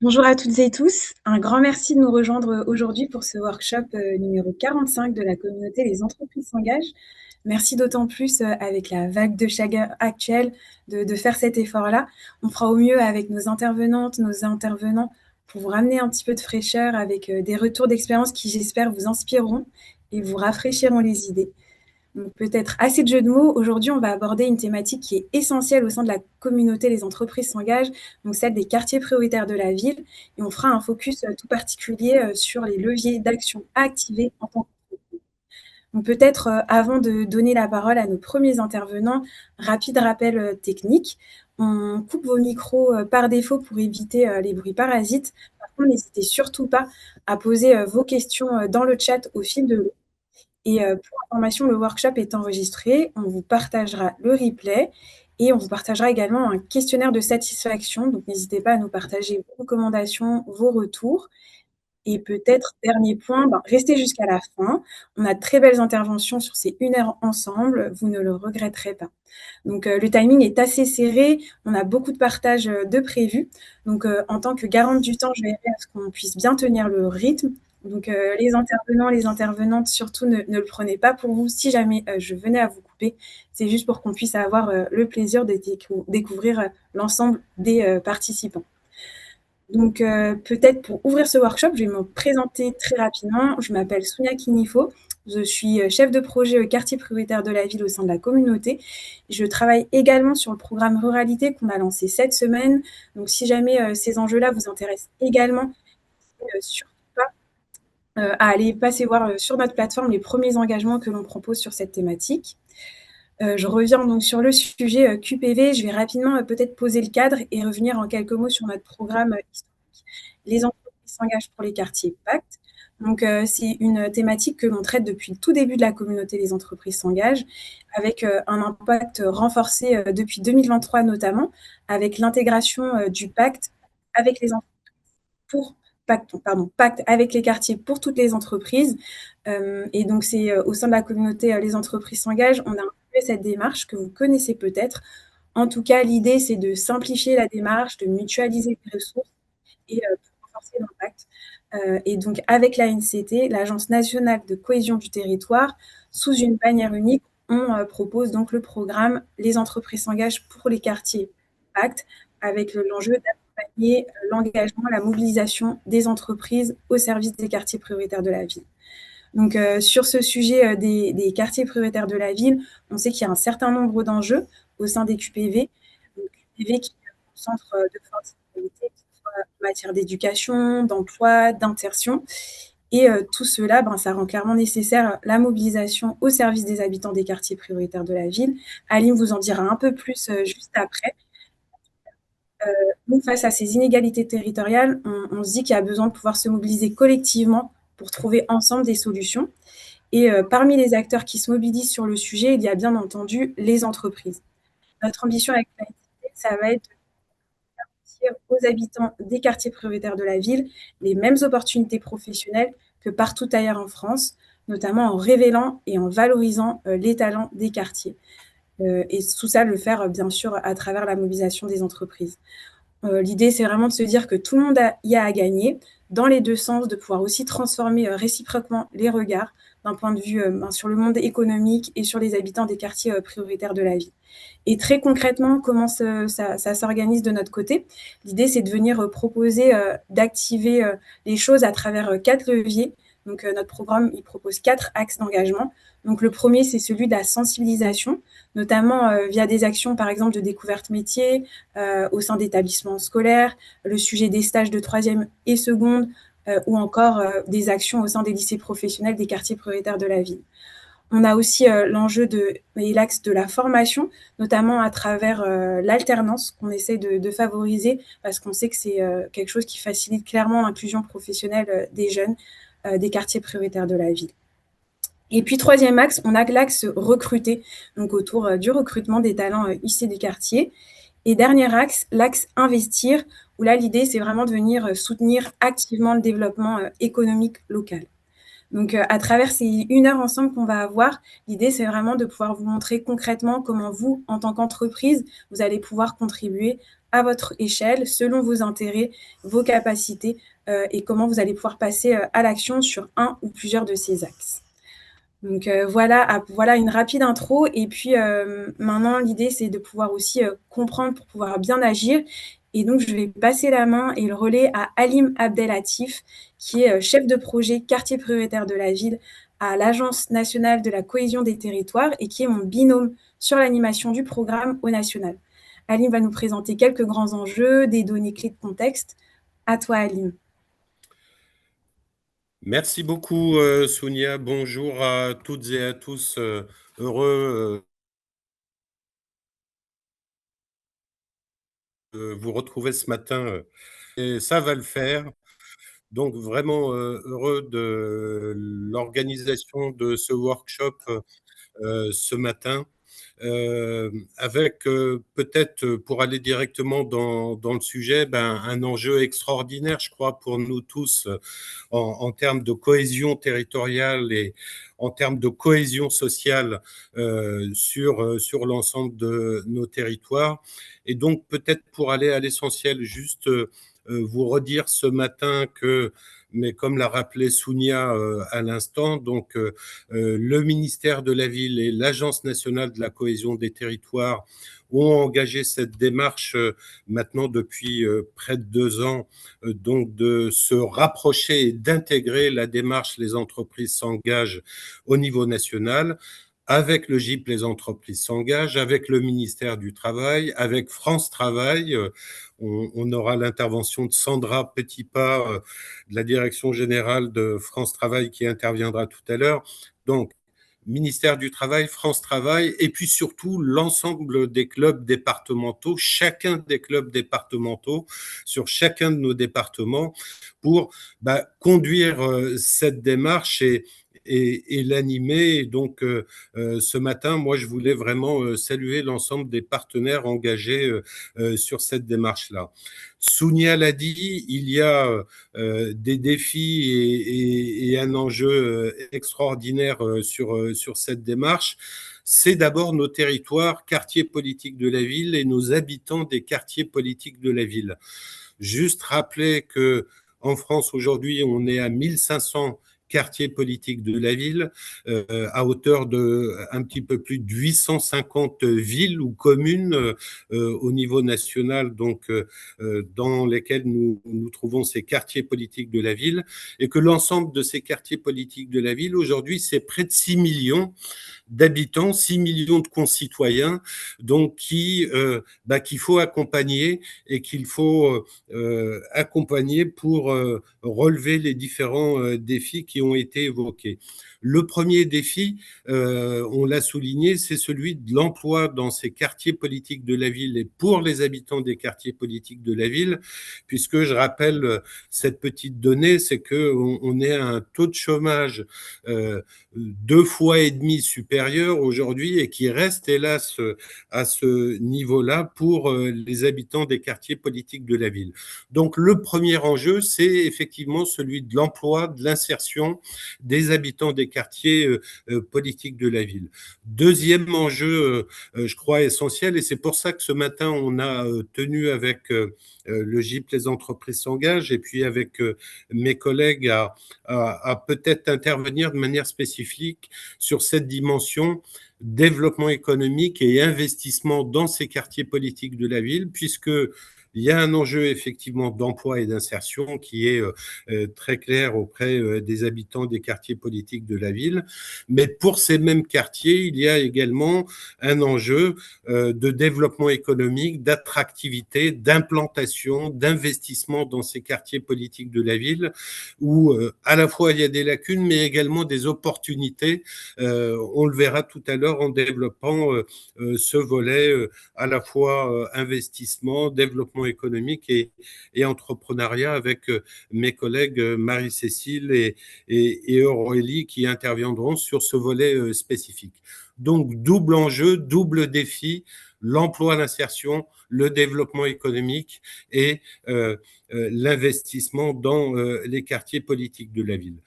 Bonjour à toutes et tous. Un grand merci de nous rejoindre aujourd'hui pour ce workshop numéro 45 de la communauté Les entreprises s'engagent. Merci d'autant plus avec la vague de chaleur actuelle de faire cet effort-là. On fera au mieux avec nos intervenantes, nos intervenants pour vous ramener un petit peu de fraîcheur avec des retours d'expérience qui, j'espère, vous inspireront et vous rafraîchiront les idées. Donc peut-être assez de jeux de mots. Aujourd'hui, on va aborder une thématique qui est essentielle au sein de la communauté Les entreprises s'engagent, donc celle des quartiers prioritaires de la ville. Et on fera un focus tout particulier sur les leviers d'action à activer en tant qu'entreprise. Donc peut-être avant de donner la parole à nos premiers intervenants, rapide rappel technique. On coupe vos micros par défaut pour éviter les bruits parasites. Par contre, n'hésitez surtout pas à poser vos questions dans le chat au fil de l'eau. Et pour information, le workshop est enregistré. On vous partagera le replay et on vous partagera également un questionnaire de satisfaction. Donc, n'hésitez pas à nous partager vos recommandations, vos retours. Et peut-être, dernier point, restez jusqu'à la fin. On a de très belles interventions sur ces 1 heure ensemble. Vous ne le regretterez pas. Donc, le timing est assez serré. On a beaucoup de partages de prévus. Donc, en tant que garante du temps, je veillerai à ce qu'on puisse bien tenir le rythme. Donc, les intervenants, les intervenantes, surtout, ne le prenez pas pour vous. Si jamais je venais à vous couper, c'est juste pour qu'on puisse avoir le plaisir de découvrir l'ensemble des participants. Donc, peut-être pour ouvrir ce workshop, je vais me présenter très rapidement. Je m'appelle Sounia Kinifo. Je suis chef de projet quartier prioritaire de la ville au sein de la communauté. Je travaille également sur le programme Ruralité qu'on a lancé cette semaine. Donc, si jamais ces enjeux-là vous intéressent également, surtout pas à aller passer voir sur notre plateforme les premiers engagements que l'on propose sur cette thématique. Je reviens donc sur le sujet QPV. Je vais rapidement peut-être poser le cadre et revenir en quelques mots sur notre programme historique. Les entreprises s'engagent pour les quartiers Pacte. Donc, c'est une thématique que l'on traite depuis le tout début de la communauté Les entreprises s'engagent, avec un impact renforcé depuis 2023 notamment, avec l'intégration du pacte avec les entreprises pour pacte avec les quartiers pour toutes les entreprises. Et donc, c'est au sein de la communauté Les entreprises s'engagent, on a fait cette démarche que vous connaissez peut-être. En tout cas, l'idée, c'est de simplifier la démarche, de mutualiser les ressources et pour renforcer l'impact. Et donc, avec l'ANCT, l'Agence nationale de cohésion du territoire, sous une bannière unique, on propose donc le programme Les entreprises s'engagent pour les quartiers Pacte, avec l'enjeu d'accompagner l'engagement, la mobilisation des entreprises au service des quartiers prioritaires de la ville. Donc, sur ce sujet des quartiers prioritaires de la ville, on sait qu'il y a un certain nombre d'enjeux au sein des QPV. Donc, QPV qui est un centre de forte citoyenneté, que ce soit en matière d'éducation, d'emploi, d'insertion. Et tout cela, ça rend clairement nécessaire la mobilisation au service des habitants des quartiers prioritaires de la ville. Aline vous en dira un peu plus juste après. Donc, face à ces inégalités territoriales, on se dit qu'il y a besoin de pouvoir se mobiliser collectivement pour trouver ensemble des solutions. Et parmi les acteurs qui se mobilisent sur le sujet, il y a bien entendu les entreprises. Notre ambition avec l'ANCT, ça va être de garantir aux habitants des quartiers prioritaires de la ville les mêmes opportunités professionnelles que partout ailleurs en France, notamment en révélant et en valorisant les talents des quartiers. Et tout ça, le faire bien sûr à travers la mobilisation des entreprises. L'idée, c'est vraiment de se dire que tout le monde y a à gagner, dans les deux sens, de pouvoir aussi transformer réciproquement les regards d'un point de vue sur le monde économique et sur les habitants des quartiers prioritaires de la ville. Et très concrètement, comment ça s'organise de notre côté? L'idée, c'est de venir proposer d'activer les choses à travers 4 leviers. Donc, notre programme, il propose 4 axes d'engagement. Donc, le premier, c'est celui de la sensibilisation, notamment via des actions, par exemple, de découverte métier au sein d'établissements scolaires, le sujet des stages de troisième et seconde, ou encore des actions au sein des lycées professionnels des quartiers prioritaires de la ville. On a aussi l'enjeu et l'axe de la formation, notamment à travers l'alternance qu'on essaie de favoriser, parce qu'on sait que c'est quelque chose qui facilite clairement l'inclusion professionnelle des jeunes des quartiers prioritaires de la ville. Et puis, troisième axe, on a l'axe recruter, donc autour du recrutement des talents issus des quartiers. Et dernier axe, l'axe investir, où là, l'idée, c'est vraiment de venir soutenir activement le développement économique local. Donc, à travers ces 1 heure ensemble qu'on va avoir, l'idée, c'est vraiment de pouvoir vous montrer concrètement comment vous, en tant qu'entreprise, vous allez pouvoir contribuer à votre échelle, selon vos intérêts, vos capacités et comment vous allez pouvoir passer à l'action sur un ou plusieurs de ces axes. Donc voilà une rapide intro et puis, maintenant l'idée c'est de pouvoir aussi, comprendre pour pouvoir bien agir et donc je vais passer la main et le relais à Halim Abdel-Latif qui est, chef de projet quartier prioritaire de la ville à l'Agence nationale de la cohésion des territoires et qui est mon binôme sur l'animation du programme au national. Halim va nous présenter quelques grands enjeux, des données clés de contexte. À toi Halim. Merci beaucoup, Sonia. Bonjour à toutes et à tous. Heureux de vous retrouver ce matin. Et ça va le faire. Donc, vraiment heureux de l'organisation de ce workshop ce matin. Avec peut-être pour aller directement dans le sujet, un enjeu extraordinaire, je crois, pour nous tous en termes de cohésion territoriale et en termes de cohésion sociale sur l'ensemble de nos territoires. Et donc, peut-être pour aller à l'essentiel, juste vous redire ce matin que, mais comme l'a rappelé Sounia à l'instant, donc le ministère de la Ville et l'Agence nationale de la cohésion des territoires ont engagé cette démarche maintenant depuis près de 2 ans, donc de se rapprocher et d'intégrer la démarche Les entreprises s'engagent au niveau national. Avec le GIP, les entreprises s'engagent, avec le ministère du Travail, avec France Travail. On aura l'intervention de Sandra Petitpas, de la direction générale de France Travail, qui interviendra tout à l'heure. Donc, ministère du Travail, France Travail, et puis surtout l'ensemble des clubs départementaux, chacun des clubs départementaux sur chacun de nos départements pour conduire cette démarche et l'animer. Donc, ce matin, moi, je voulais vraiment saluer l'ensemble des partenaires engagés sur cette démarche-là. Sounia l'a dit, il y a des défis et un enjeu extraordinaire sur cette démarche. C'est d'abord nos territoires, quartiers politiques de la ville et nos habitants des quartiers politiques de la ville. Juste rappeler que en France aujourd'hui, on est à 1500 quartiers politiques de la ville, à hauteur de un petit peu plus de 850 villes ou communes au niveau national, donc dans lesquelles nous trouvons ces quartiers politiques de la ville, et que l'ensemble de ces quartiers politiques de la ville, aujourd'hui, c'est près de 6 millions d'habitants, 6 millions de concitoyens, donc qu'il faut accompagner et qu'il faut accompagner pour relever les différents défis qui ont été évoqués. Le premier défi, on l'a souligné, c'est celui de l'emploi dans ces quartiers politiques de la ville et pour les habitants des quartiers politiques de la ville, puisque je rappelle cette petite donnée, c'est qu'on est à un taux de chômage 2,5 fois supérieur aujourd'hui et qui reste hélas à ce niveau-là pour les habitants des quartiers politiques de la ville. Donc le premier enjeu, c'est effectivement celui de l'emploi, de l'insertion des habitants des quartiers politiques de la ville. Deuxième enjeu, je crois essentiel, et c'est pour ça que ce matin on a tenu avec le GIP Les entreprises s'engagent et puis avec mes collègues à peut-être intervenir de manière spécifique sur cette dimension développement économique et investissement dans ces quartiers politiques de la ville, puisque il y a un enjeu effectivement d'emploi et d'insertion qui est très clair auprès des habitants des quartiers politiques de la ville. Mais pour ces mêmes quartiers, il y a également un enjeu de développement économique, d'attractivité, d'implantation, d'investissement dans ces quartiers politiques de la ville, où à la fois il y a des lacunes, mais également des opportunités. On le verra tout à l'heure en développant ce volet à la fois investissement, développement économique et entrepreneuriat avec mes collègues Marie-Cécile et Aurélie qui interviendront sur ce volet spécifique. Donc, double enjeu, double défi, l'emploi, l'insertion, le développement économique et l'investissement dans les quartiers politiques de la ville.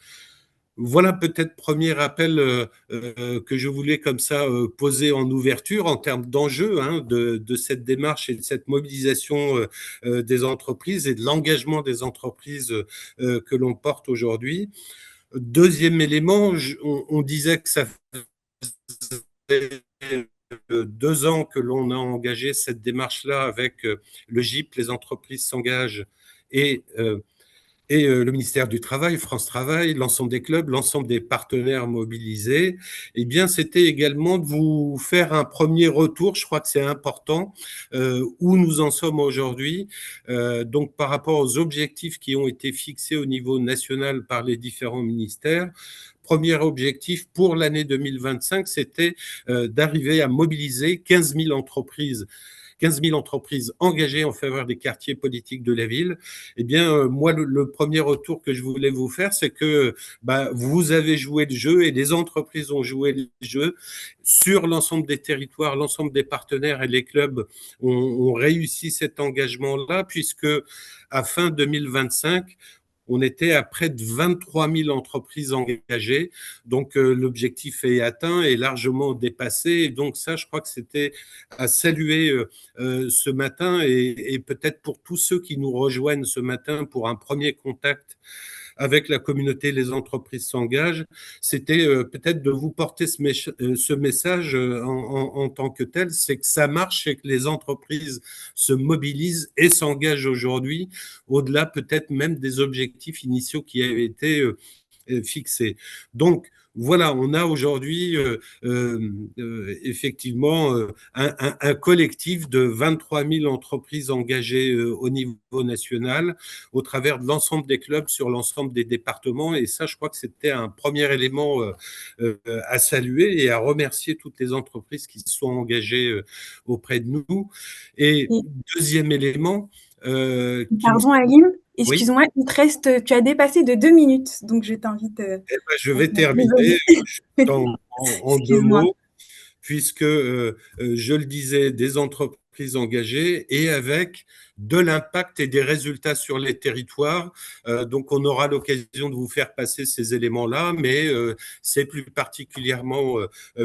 Voilà peut-être premier appel que je voulais comme ça poser en ouverture en termes d'enjeux hein, de cette démarche et de cette mobilisation des entreprises et de l'engagement des entreprises que l'on porte aujourd'hui. Deuxième élément, on disait que ça fait 2 ans que l'on a engagé cette démarche-là avec le GIP, les entreprises s'engagent et le ministère du Travail, France Travail, l'ensemble des clubs, l'ensemble des partenaires mobilisés, eh bien, c'était également de vous faire un premier retour, je crois que c'est important, où nous en sommes aujourd'hui. Donc, par rapport aux objectifs qui ont été fixés au niveau national par les différents ministères, premier objectif pour l'année 2025, c'était d'arriver à mobiliser 15 000 entreprises 15 000 entreprises engagées en faveur des quartiers politiques de la ville. Eh bien, moi, le premier retour que je voulais vous faire, c'est que bah, vous avez joué le jeu et les entreprises ont joué le jeu sur l'ensemble des territoires, l'ensemble des partenaires et les clubs ont réussi cet engagement-là, puisque à fin 2025, on était à près de 23 000 entreprises engagées. Donc, l'objectif est atteint et largement dépassé. Et donc, ça, je crois que c'était à saluer ce matin et peut-être pour tous ceux qui nous rejoignent ce matin pour un premier contact avec la communauté Les entreprises s'engagent, c'était peut-être de vous porter ce message en tant que tel, c'est que ça marche et que les entreprises se mobilisent et s'engagent aujourd'hui, au-delà peut-être même des objectifs initiaux qui avaient été fixés. Donc, voilà, on a aujourd'hui effectivement un collectif de 23 000 entreprises engagées au niveau national au travers de l'ensemble des clubs sur l'ensemble des départements. Et ça, je crois que c'était un premier élément à saluer et à remercier toutes les entreprises qui se sont engagées auprès de nous. Et Et deuxième élément qui me pardon, semble... Alim, Oui, excuse-moi, il te reste, tu as dépassé de 2 minutes, donc je t'invite. eh ben, je vais terminer Désolée, en deux excuse-moi. mots. Puisque, je le disais, des entreprises engagées et avec de l'impact et des résultats sur les territoires. Donc, on aura l'occasion de vous faire passer ces éléments-là, mais c'est plus particulièrement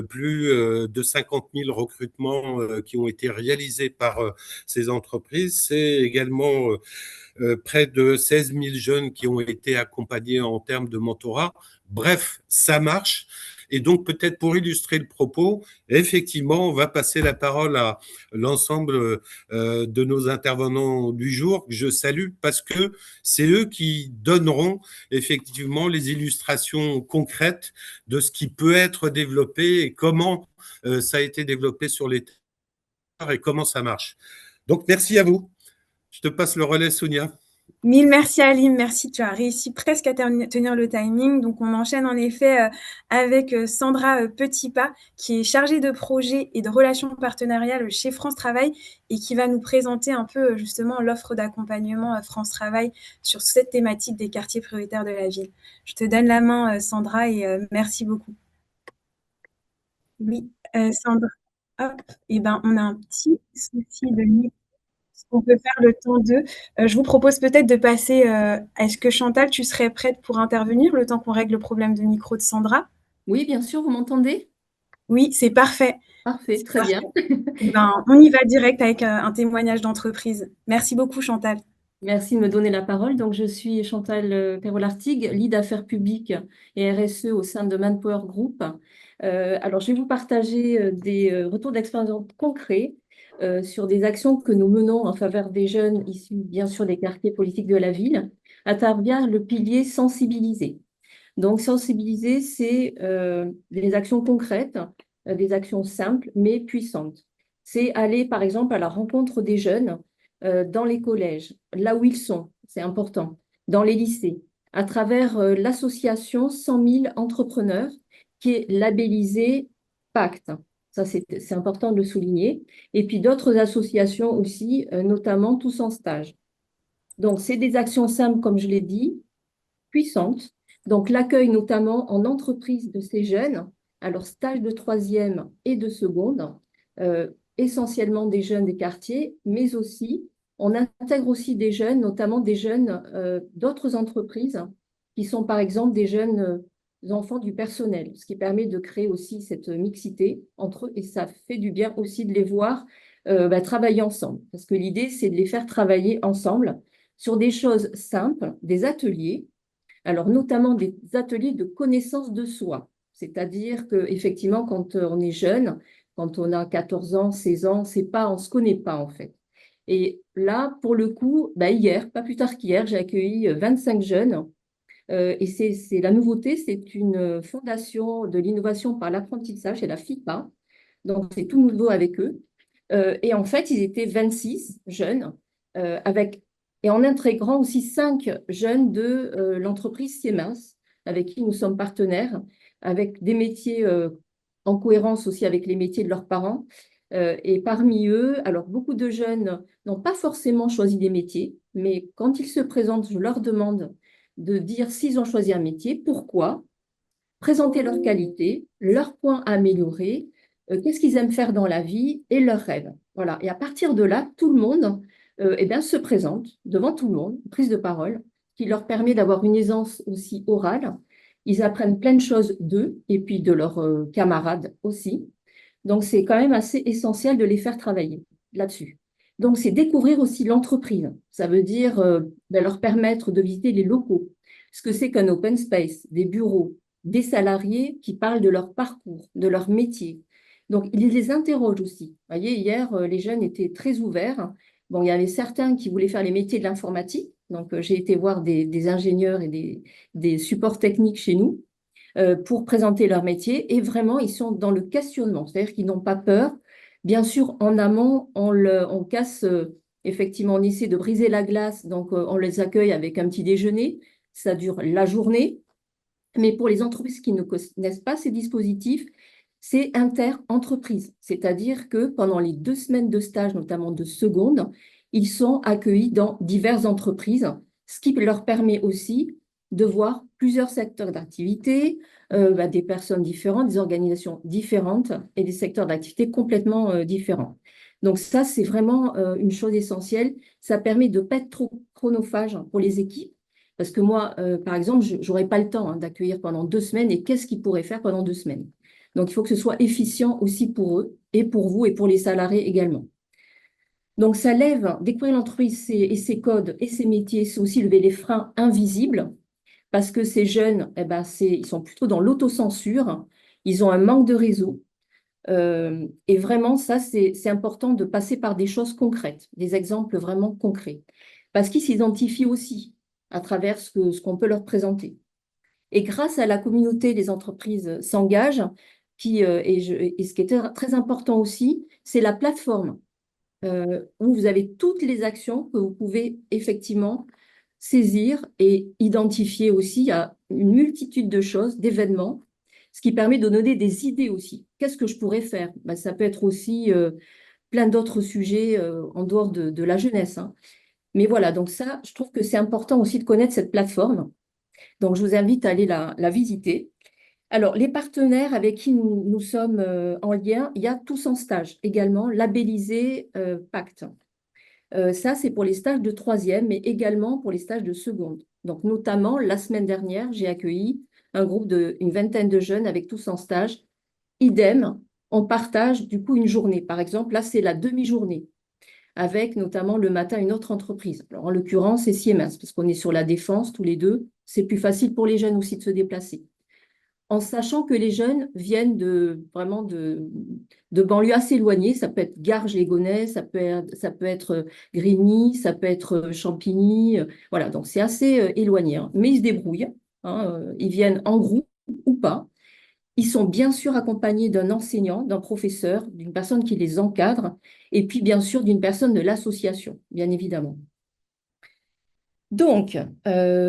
plus de 50 000 recrutements qui ont été réalisés par ces entreprises. C'est également près de 16 000 jeunes qui ont été accompagnés en termes de mentorat. Bref, ça marche. Et donc, peut-être pour illustrer le propos, effectivement, on va passer la parole à l'ensemble de nos intervenants du jour, que je salue, parce que c'est eux qui donneront effectivement les illustrations concrètes de ce qui peut être développé et comment ça a été développé sur les territoires et comment ça marche. Donc, merci à vous. Je te passe le relais, Sonia. Mille merci Alim, merci, tu as réussi presque à tenir le timing. Donc on enchaîne en effet avec Sandra Petitpas, qui est chargée de projet et de relations partenariales chez France Travail et qui va nous présenter un peu justement l'offre d'accompagnement France Travail sur cette thématique des quartiers prioritaires de la ville. Je te donne la main Sandra et merci beaucoup. Oui, Sandra, hop, et ben on a un petit souci de micro. On peut faire le temps de. Je vous propose peut-être de passer. Est-ce que Chantal, tu serais prête pour intervenir le temps qu'on règle le problème de micro de Sandra? Oui, bien sûr, vous m'entendez? Oui, c'est parfait. Parfait, C'est très parfait. bien. Eh ben, on y va direct avec un témoignage d'entreprise. Merci beaucoup, Chantal. Merci de me donner la parole. Donc, je suis Chantal Perrol-Artigue, lead affaires publiques et RSE au sein de Manpower Group. Alors, je vais vous partager des retours d'expérience concrets sur des actions que nous menons en faveur des jeunes issus, bien sûr, des quartiers politiques de la ville, à travers le pilier sensibiliser. Donc, sensibiliser, c'est des actions concrètes, des actions simples, mais puissantes. C'est aller, par exemple, à la rencontre des jeunes dans les collèges, là où ils sont, c'est important, dans les lycées, à travers l'association 100 000 entrepreneurs qui est labellisée Pacte. Ça, c'est important de le souligner. Et puis d'autres associations aussi, notamment Tous en stage. Donc, c'est des actions simples, comme je l'ai dit, puissantes. Donc, l'accueil notamment en entreprise de ces jeunes, à leur stage de troisième et de seconde, essentiellement des jeunes des quartiers, mais aussi, on intègre aussi des jeunes, notamment des jeunes d'autres entreprises, qui sont par exemple des jeunes enfants du personnel, ce qui permet de créer aussi cette mixité entre eux et ça fait du bien aussi de les voir travailler ensemble. Parce que l'idée, c'est de les faire travailler ensemble sur des choses simples, des ateliers, alors notamment des ateliers de connaissance de soi. C'est-à-dire qu'effectivement, quand on est jeune, quand on a 14 ans, 16 ans, on ne se connaît pas en fait. Et là, pour le coup, hier, pas plus tard qu'hier, j'ai accueilli 25 jeunes. Et c'est la nouveauté, c'est une fondation de l'innovation par l'apprentissage, c'est la FIPA. Donc, c'est tout nouveau avec eux. Et en fait, ils étaient 26 jeunes, et en intégrant aussi 5 jeunes de l'entreprise Siemens, avec qui nous sommes partenaires, avec des métiers en cohérence aussi avec les métiers de leurs parents. Et parmi eux, alors beaucoup de jeunes n'ont pas forcément choisi des métiers, mais quand ils se présentent, je leur demande de dire s'ils ont choisi un métier, pourquoi, présenter leurs qualités, leurs points à améliorer, qu'est-ce qu'ils aiment faire dans la vie et leurs rêves. Voilà. Et à partir de là, tout le monde se présente devant tout le monde, prise de parole, qui leur permet d'avoir une aisance aussi orale. Ils apprennent plein de choses d'eux et puis de leurs camarades aussi. Donc, c'est quand même assez essentiel de les faire travailler là-dessus. Donc, c'est découvrir aussi l'entreprise. Ça veut dire leur permettre de visiter les locaux, ce que c'est qu'un open space, des bureaux, des salariés qui parlent de leur parcours, de leur métier. Donc, ils les interrogent aussi. Vous voyez, hier, les jeunes étaient très ouverts. Bon, il y avait certains qui voulaient faire les métiers de l'informatique. Donc, j'ai été voir des ingénieurs et des supports techniques chez nous pour présenter leur métier. Et vraiment, ils sont dans le questionnement. C'est-à-dire qu'ils n'ont pas peur. Bien sûr, en amont, on casse, effectivement, on essaie de briser la glace. Donc, on les accueille avec un petit déjeuner. Ça dure la journée. Mais pour les entreprises qui ne connaissent pas ces dispositifs, c'est inter-entreprise. C'est-à-dire que pendant les 2 semaines de stage, notamment de seconde, ils sont accueillis dans diverses entreprises, ce qui leur permet aussi de voir plusieurs secteurs d'activité, des personnes différentes, des organisations différentes et des secteurs d'activité complètement différents. Donc ça, c'est vraiment une chose essentielle. Ça permet de ne pas être trop chronophage pour les équipes. Parce que moi, par exemple, je n'aurais pas le temps d'accueillir pendant 2 semaines et qu'est-ce qu'ils pourraient faire pendant 2 semaines. Donc, il faut que ce soit efficient aussi pour eux et pour vous et pour les salariés également. Donc, ça lève, découvrir l'entreprise et ses codes et ses métiers, c'est aussi lever les freins invisibles parce que ces jeunes, ils sont plutôt dans l'autocensure, ils ont un manque de réseau. Et vraiment, ça, c'est important de passer par des choses concrètes, des exemples vraiment concrets. Parce qu'ils s'identifient aussi à travers ce qu'on peut leur présenter. Et grâce à la communauté des entreprises s'engagent, et ce qui est très important aussi, c'est la plateforme où vous avez toutes les actions que vous pouvez effectivement saisir et identifier aussi à une multitude de choses, d'événements, ce qui permet de donner des idées aussi. Qu'est-ce que je pourrais faire? Ça peut être aussi plein d'autres sujets en dehors de la jeunesse. Hein. Mais voilà, donc ça, je trouve que c'est important aussi de connaître cette plateforme. Donc, je vous invite à aller la visiter. Alors, les partenaires avec qui nous sommes en lien, il y a Tous en stage, également labellisé Pacte. Ça, c'est pour les stages de 3e, mais également pour les stages de seconde. Donc, notamment, la semaine dernière, j'ai accueilli un groupe d'une vingtaine de jeunes avec Tous en stage. Idem, on partage du coup une journée. Par exemple, là, c'est la demi-journée, avec notamment le matin une autre entreprise. Alors, en l'occurrence, c'est Siemens, parce qu'on est sur la défense tous les deux. C'est plus facile pour les jeunes aussi de se déplacer. En sachant que les jeunes viennent vraiment de banlieues assez éloignées. Ça peut être Garges-les-Gonesse, ça peut être Grigny, ça peut être Champigny. Voilà, donc c'est assez éloigné. Hein. Mais ils se débrouillent. Hein, ils viennent en groupe ou pas. Ils sont bien sûr accompagnés d'un enseignant, d'un professeur, d'une personne qui les encadre, et puis bien sûr d'une personne de l'association, bien évidemment. Donc,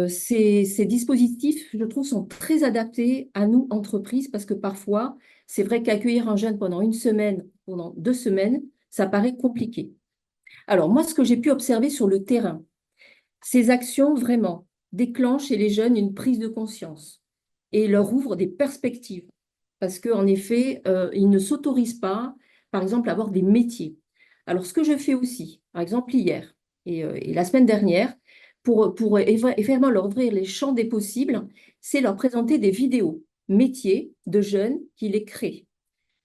ces dispositifs, je trouve, sont très adaptés à nous, entreprises, parce que parfois, c'est vrai qu'accueillir un jeune pendant 1 semaine, pendant 2 semaines, ça paraît compliqué. Alors, moi, ce que j'ai pu observer sur le terrain, ces actions, vraiment, déclenchent chez les jeunes une prise de conscience et leur ouvrent des perspectives. Parce qu'en effet, ils ne s'autorisent pas, par exemple, à avoir des métiers. Alors, ce que je fais aussi, par exemple, hier et la semaine dernière, pour vraiment leur ouvrir les champs des possibles, c'est leur présenter des vidéos métiers de jeunes qui les créent.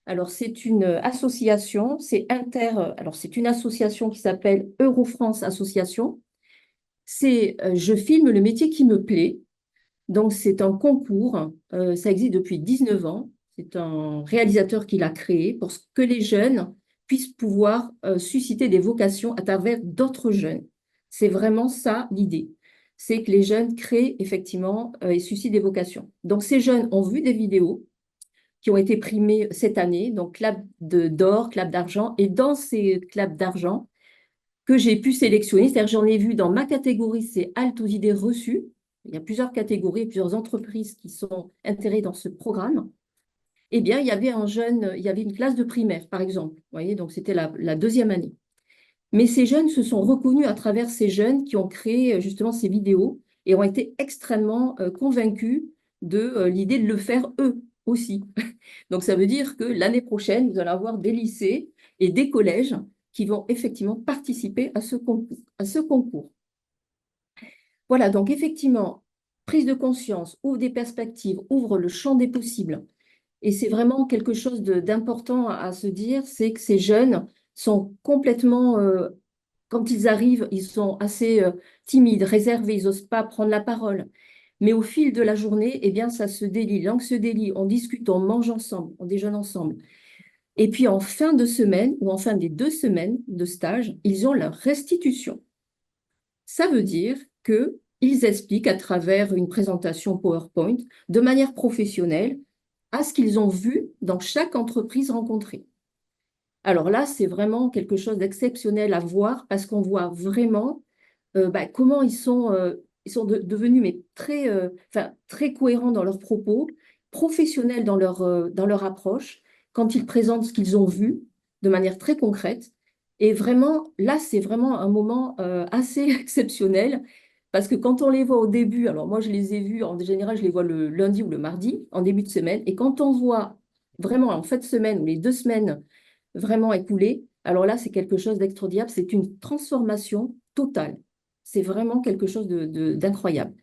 Alors, c'est une association, alors c'est une association qui s'appelle Eurofrance Association. C'est je filme le métier qui me plaît. Donc, c'est un concours, ça existe depuis 19 ans. C'est un réalisateur qui l'a créé pour que les jeunes puissent pouvoir susciter des vocations à travers d'autres jeunes. C'est vraiment ça l'idée. C'est que les jeunes créent effectivement et suscitent des vocations. Donc, ces jeunes ont vu des vidéos qui ont été primées cette année, donc clap d'or, clap d'argent. Et dans ces claps d'argent que j'ai pu sélectionner, c'est-à-dire j'en ai vu dans ma catégorie, c'est halte aux idées reçues. Il y a plusieurs catégories, plusieurs entreprises qui sont intégrées dans ce programme. Eh bien, il y avait il y avait une classe de primaire, par exemple. Vous voyez, donc c'était la deuxième année. Mais ces jeunes se sont reconnus à travers ces jeunes qui ont créé justement ces vidéos et ont été extrêmement convaincus de l'idée de le faire eux aussi. Donc, ça veut dire que l'année prochaine, vous allez avoir des lycées et des collèges qui vont effectivement participer à ce concours. Voilà, donc effectivement, prise de conscience, ouvre des perspectives, ouvre le champ des possibles. Et c'est vraiment quelque chose d'important à se dire, c'est que ces jeunes sont complètement, quand ils arrivent, ils sont assez timides, réservés, ils n'osent pas prendre la parole. Mais au fil de la journée, eh bien, ça se délie, langue se délie, on discute, on mange ensemble, on déjeune ensemble. Et puis en fin de semaine ou en fin des 2 semaines de stage, ils ont leur restitution. Ça veut dire qu'ils expliquent à travers une présentation PowerPoint de manière professionnelle à ce qu'ils ont vu dans chaque entreprise rencontrée. Alors là, c'est vraiment quelque chose d'exceptionnel à voir parce qu'on voit vraiment comment ils sont devenus mais très cohérents dans leurs propos, professionnels dans leur approche, quand ils présentent ce qu'ils ont vu de manière très concrète. Et vraiment, là, c'est vraiment un moment assez exceptionnel parce que quand on les voit au début, alors moi, je les ai vus, en général, je les vois le lundi ou le mardi, en début de semaine, et quand on voit vraiment en fin de semaine ou les 2 semaines vraiment écoulées, alors là, c'est quelque chose d'extraordinaire, c'est une transformation totale. C'est vraiment quelque chose d'incroyable.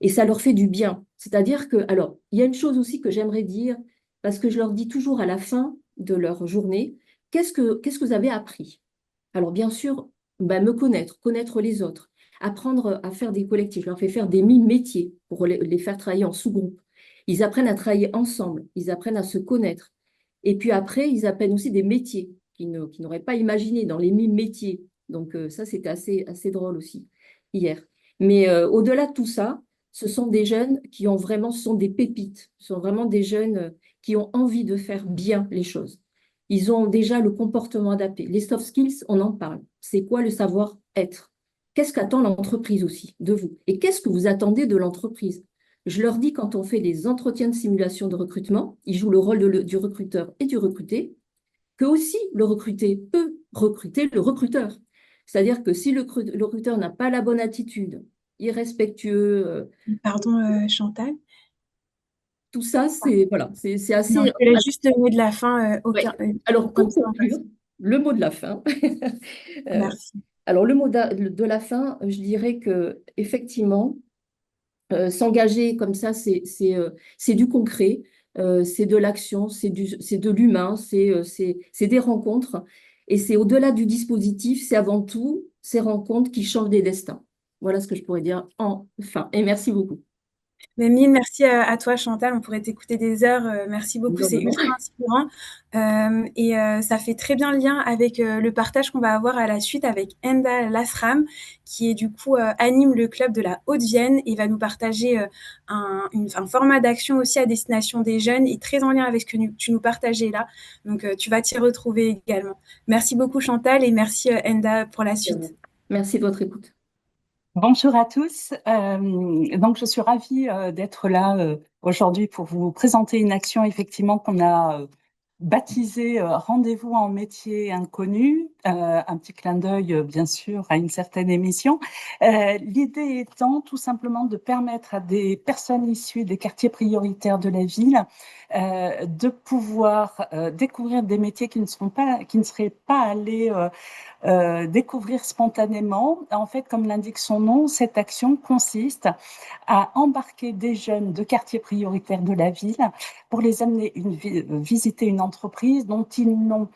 Et ça leur fait du bien. C'est-à-dire que, alors, il y a une chose aussi que j'aimerais dire, parce que je leur dis toujours à la fin de leur journée, qu'est-ce que vous avez appris? Alors, bien sûr, me connaître les autres, apprendre à faire des collectifs. Je leur fais faire des métiers pour les faire travailler en sous-groupe. Ils apprennent à travailler ensemble, ils apprennent à se connaître. Et puis après, ils apprennent aussi des métiers qu'ils n'auraient pas imaginé dans les 1000 métiers. Donc, ça, c'était assez drôle aussi hier. Mais au-delà de tout ça, ce sont des jeunes qui ont vraiment, ce sont des pépites, ce sont vraiment des jeunes qui ont envie de faire bien les choses. Ils ont déjà le comportement adapté. Les soft skills, on en parle. C'est quoi le savoir-être? Qu'est-ce qu'attend l'entreprise aussi de vous? Et qu'est-ce que vous attendez de l'entreprise? Je leur dis quand on fait des entretiens de simulation de recrutement, ils jouent le rôle du recruteur et du recruté, que aussi le recruté peut recruter le recruteur. C'est-à-dire que si le recruteur n'a pas la bonne attitude, irrespectueux, Pardon, Chantal. tout ça, c'est voilà, c'est Non, assez. je te laisse juste le mot de la fin, Ouais. aucun, Alors, comme pour ça, on passe. conclure, le mot de la fin. Euh, Merci. alors, le mot de la fin, je dirais que effectivement, s'engager comme ça, c'est du concret, c'est de l'action, c'est de l'humain, c'est des rencontres. Et c'est au-delà du dispositif, c'est avant tout ces rencontres qui changent des destins. Voilà ce que je pourrais dire enfin. Et merci beaucoup. Mais mille merci à toi, Chantal. On pourrait t'écouter des heures. Merci beaucoup, Non, c'est non, non. ultra inspirant. Et ça fait très bien le lien avec le partage qu'on va avoir à la suite avec Enda Lasram, qui est du coup anime le club de la Haute-Vienne et va nous partager un format d'action aussi à destination des jeunes et très en lien avec ce que tu nous partageais là. Donc tu vas t'y retrouver également. Merci beaucoup, Chantal, et merci Enda pour la suite. Merci de votre écoute. Bonjour à tous. Donc, je suis ravie d'être là aujourd'hui pour vous présenter une action effectivement qu'on a baptisé Rendez-vous en métier inconnu, un petit clin d'œil bien sûr à une certaine émission. L'idée étant tout simplement de permettre à des personnes issues des quartiers prioritaires de la ville de pouvoir découvrir des métiers qui ne seraient pas allés découvrir spontanément. En fait, comme l'indique son nom, cette action consiste à embarquer des jeunes de quartiers prioritaires de la ville pour les amener visiter une entreprise dont ils n'ont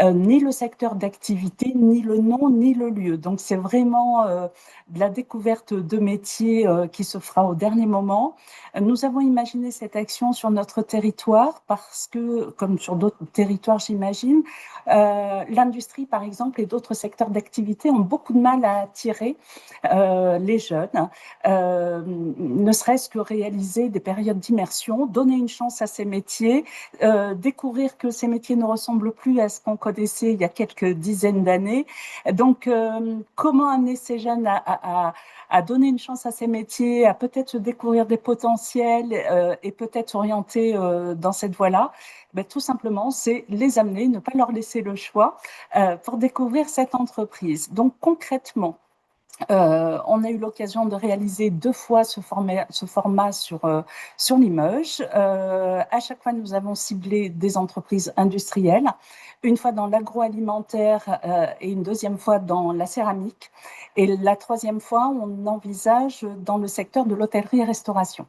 ni le secteur d'activité, ni le nom, ni le lieu. Donc, c'est vraiment de la découverte de métiers qui se fera au dernier moment. Nous avons imaginé cette action sur notre territoire parce que, comme sur d'autres territoires, j'imagine, l'industrie, par exemple, et d'autres secteurs d'activité ont beaucoup de mal à attirer les jeunes, ne serait-ce que réaliser des périodes d'immersion, donner une chance à ces métiers, découvrir que ces métiers ne ressemblent plus à ce qu'on connaissait il y a quelques dizaines d'années. Donc, comment amener ces jeunes à donner une chance à ces métiers, à peut-être découvrir des potentiels et peut-être s'orienter dans cette voie-là? Ben, tout simplement, c'est les amener, ne pas leur laisser le choix pour découvrir cette entreprise. Donc, concrètement, on a eu l'occasion de réaliser 2 fois ce format sur Limoges. À chaque fois, nous avons ciblé des entreprises industrielles, une fois dans l'agroalimentaire et une deuxième fois dans la céramique. Et la troisième fois, on envisage dans le secteur de l'hôtellerie-restauration.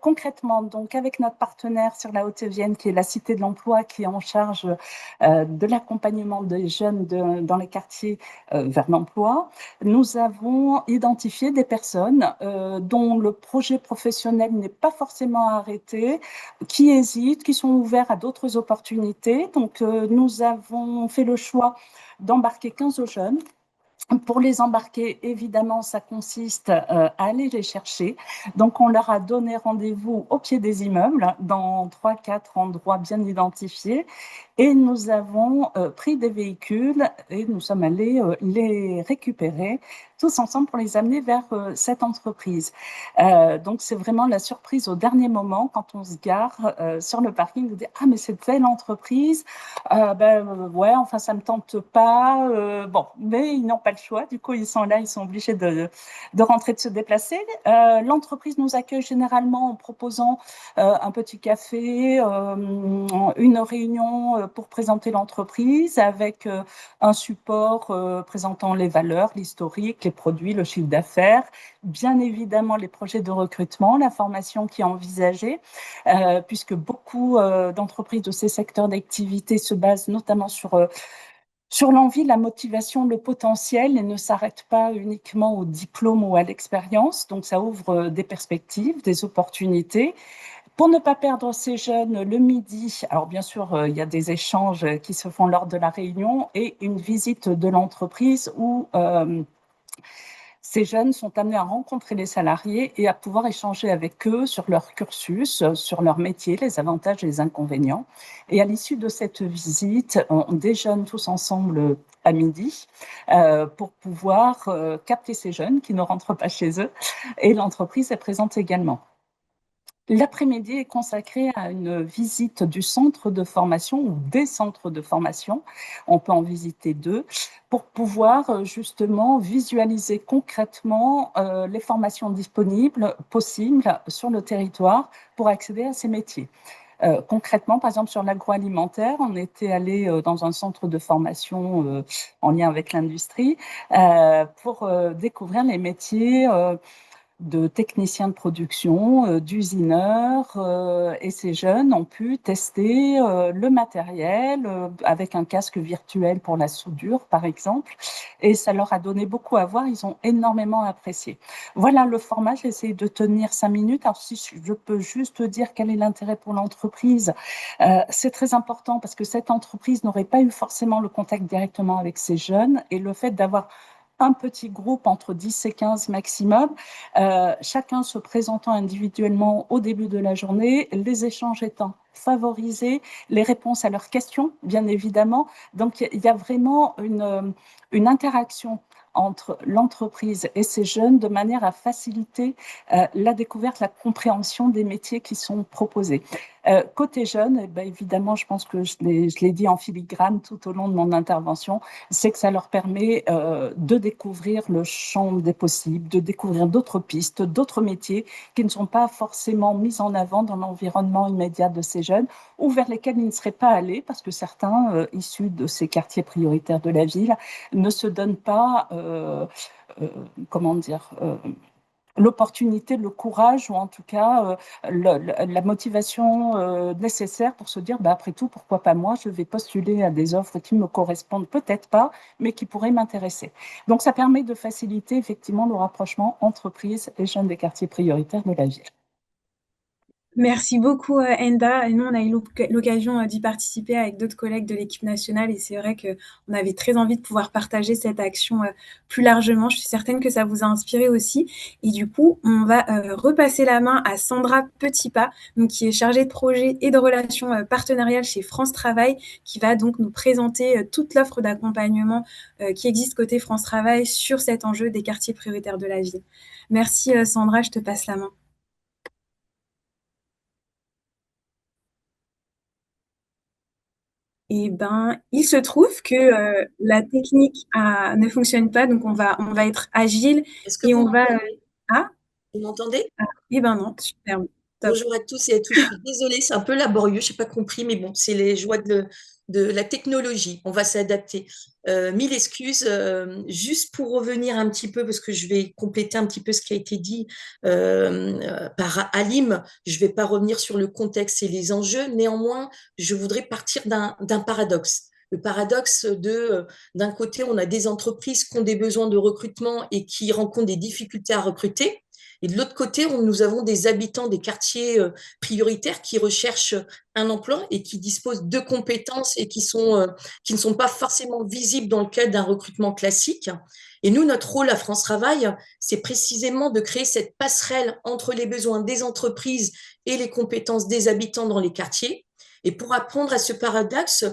Concrètement, donc, avec notre partenaire sur la Haute-Vienne, qui est la Cité de l'Emploi, qui est en charge de l'accompagnement des jeunes dans les quartiers vers l'emploi, nous avons identifié des personnes dont le projet professionnel n'est pas forcément arrêté, qui hésitent, qui sont ouverts à d'autres opportunités. Donc, nous avons fait le choix d'embarquer 15 jeunes. Pour les embarquer, évidemment, ça consiste à aller les chercher. Donc, on leur a donné rendez-vous au pied des immeubles, dans 3-4 endroits bien identifiés. Et nous avons pris des véhicules et nous sommes allés les récupérer tous ensemble pour les amener vers cette entreprise. Donc, c'est vraiment la surprise au dernier moment quand on se gare sur le parking, de dire « Ah, mais c'est telle entreprise, ouais, enfin, ça ne me tente pas. » Bon, mais ils n'ont pas le choix. Du coup, ils sont là, ils sont obligés de rentrer, de se déplacer. L'entreprise nous accueille généralement en proposant un petit café, une réunion pour présenter l'entreprise avec un support présentant les valeurs, l'historique, les produits, le chiffre d'affaires, bien évidemment les projets de recrutement, la formation qui est envisagée, puisque beaucoup d'entreprises de ces secteurs d'activité se basent notamment sur l'envie, la motivation, le potentiel et ne s'arrête pas uniquement au diplôme ou à l'expérience. Donc, ça ouvre des perspectives, des opportunités. Pour ne pas perdre ces jeunes le midi, alors bien sûr, il y a des échanges qui se font lors de la réunion et une visite de l'entreprise où ces jeunes sont amenés à rencontrer les salariés et à pouvoir échanger avec eux sur leur cursus, sur leur métier, les avantages et les inconvénients. Et à l'issue de cette visite, on déjeune tous ensemble à midi pour pouvoir capter ces jeunes qui ne rentrent pas chez eux. Et l'entreprise est présente également. L'après-midi est consacré à une visite du centre de formation ou des centres de formation. On peut en visiter 2 pour pouvoir justement visualiser concrètement les formations disponibles, possibles sur le territoire pour accéder à ces métiers. Concrètement, par exemple, sur l'agroalimentaire, on était allé dans un centre de formation en lien avec l'industrie pour découvrir les métiers de techniciens de production, d'usineurs, et ces jeunes ont pu tester le matériel avec un casque virtuel pour la soudure, par exemple, et ça leur a donné beaucoup à voir, ils ont énormément apprécié. Voilà le format, j'ai essayé de tenir 5 minutes. Alors si je peux juste dire quel est l'intérêt pour l'entreprise, c'est très important parce que cette entreprise n'aurait pas eu forcément le contact directement avec ces jeunes, et le fait d'avoir un petit groupe entre 10 et 15 maximum, chacun se présentant individuellement au début de la journée, les échanges étant favorisés, les réponses à leurs questions, bien évidemment. Donc, il y a vraiment une interaction entre l'entreprise et ces jeunes de manière à faciliter la découverte, la compréhension des métiers qui sont proposés. Côté jeunes, évidemment, je pense que je l'ai dit en filigrane tout au long de mon intervention, c'est que ça leur permet de découvrir le champ des possibles, de découvrir d'autres pistes, d'autres métiers qui ne sont pas forcément mis en avant dans l'environnement immédiat de ces jeunes ou vers lesquels ils ne seraient pas allés parce que certains, issus de ces quartiers prioritaires de la ville, ne se donnent pas, comment dire, l'opportunité, le courage ou en tout cas la motivation nécessaire pour se dire après tout, pourquoi pas moi, je vais postuler à des offres qui me correspondent peut-être pas, mais qui pourraient m'intéresser. Donc ça permet de faciliter effectivement le rapprochement entreprise et jeunes des quartiers prioritaires de la ville. Merci beaucoup, Enda. Et nous, on a eu l'occasion d'y participer avec d'autres collègues de l'équipe nationale et c'est vrai qu'on avait très envie de pouvoir partager cette action plus largement. Je suis certaine que ça vous a inspiré aussi. Et du coup, on va repasser la main à Sandra Petitpas, donc, qui est chargée de projet et de relations partenariales chez France Travail, qui va donc nous présenter toute l'offre d'accompagnement qui existe côté France Travail sur cet enjeu des quartiers prioritaires de la ville. Merci, Sandra, je te passe la main. Eh ben, il se trouve que la technique ne fonctionne pas, donc on va être agile Est-ce que et vous on va. m'entendez? Ah, Vous m'entendez? eh ben non, super, top. Bonjour à tous et à toutes. Je suis désolée, c'est un peu laborieux, je n'ai pas compris, mais bon, c'est les joies de la technologie. On va s'adapter. Mille excuses. Juste pour revenir un petit peu, parce que je vais compléter un petit peu ce qui a été dit par Halim, je ne vais pas revenir sur le contexte et les enjeux. Néanmoins, je voudrais partir d'un paradoxe. Le paradoxe d'un côté, on a des entreprises qui ont des besoins de recrutement et qui rencontrent des difficultés à recruter. Et de l'autre côté, nous avons des habitants des quartiers prioritaires qui recherchent un emploi et qui disposent de compétences et qui ne sont pas forcément visibles dans le cadre d'un recrutement classique. Et nous, notre rôle à France Travail, c'est précisément de créer cette passerelle entre les besoins des entreprises et les compétences des habitants dans les quartiers. Et pour apprendre à ce paradoxe,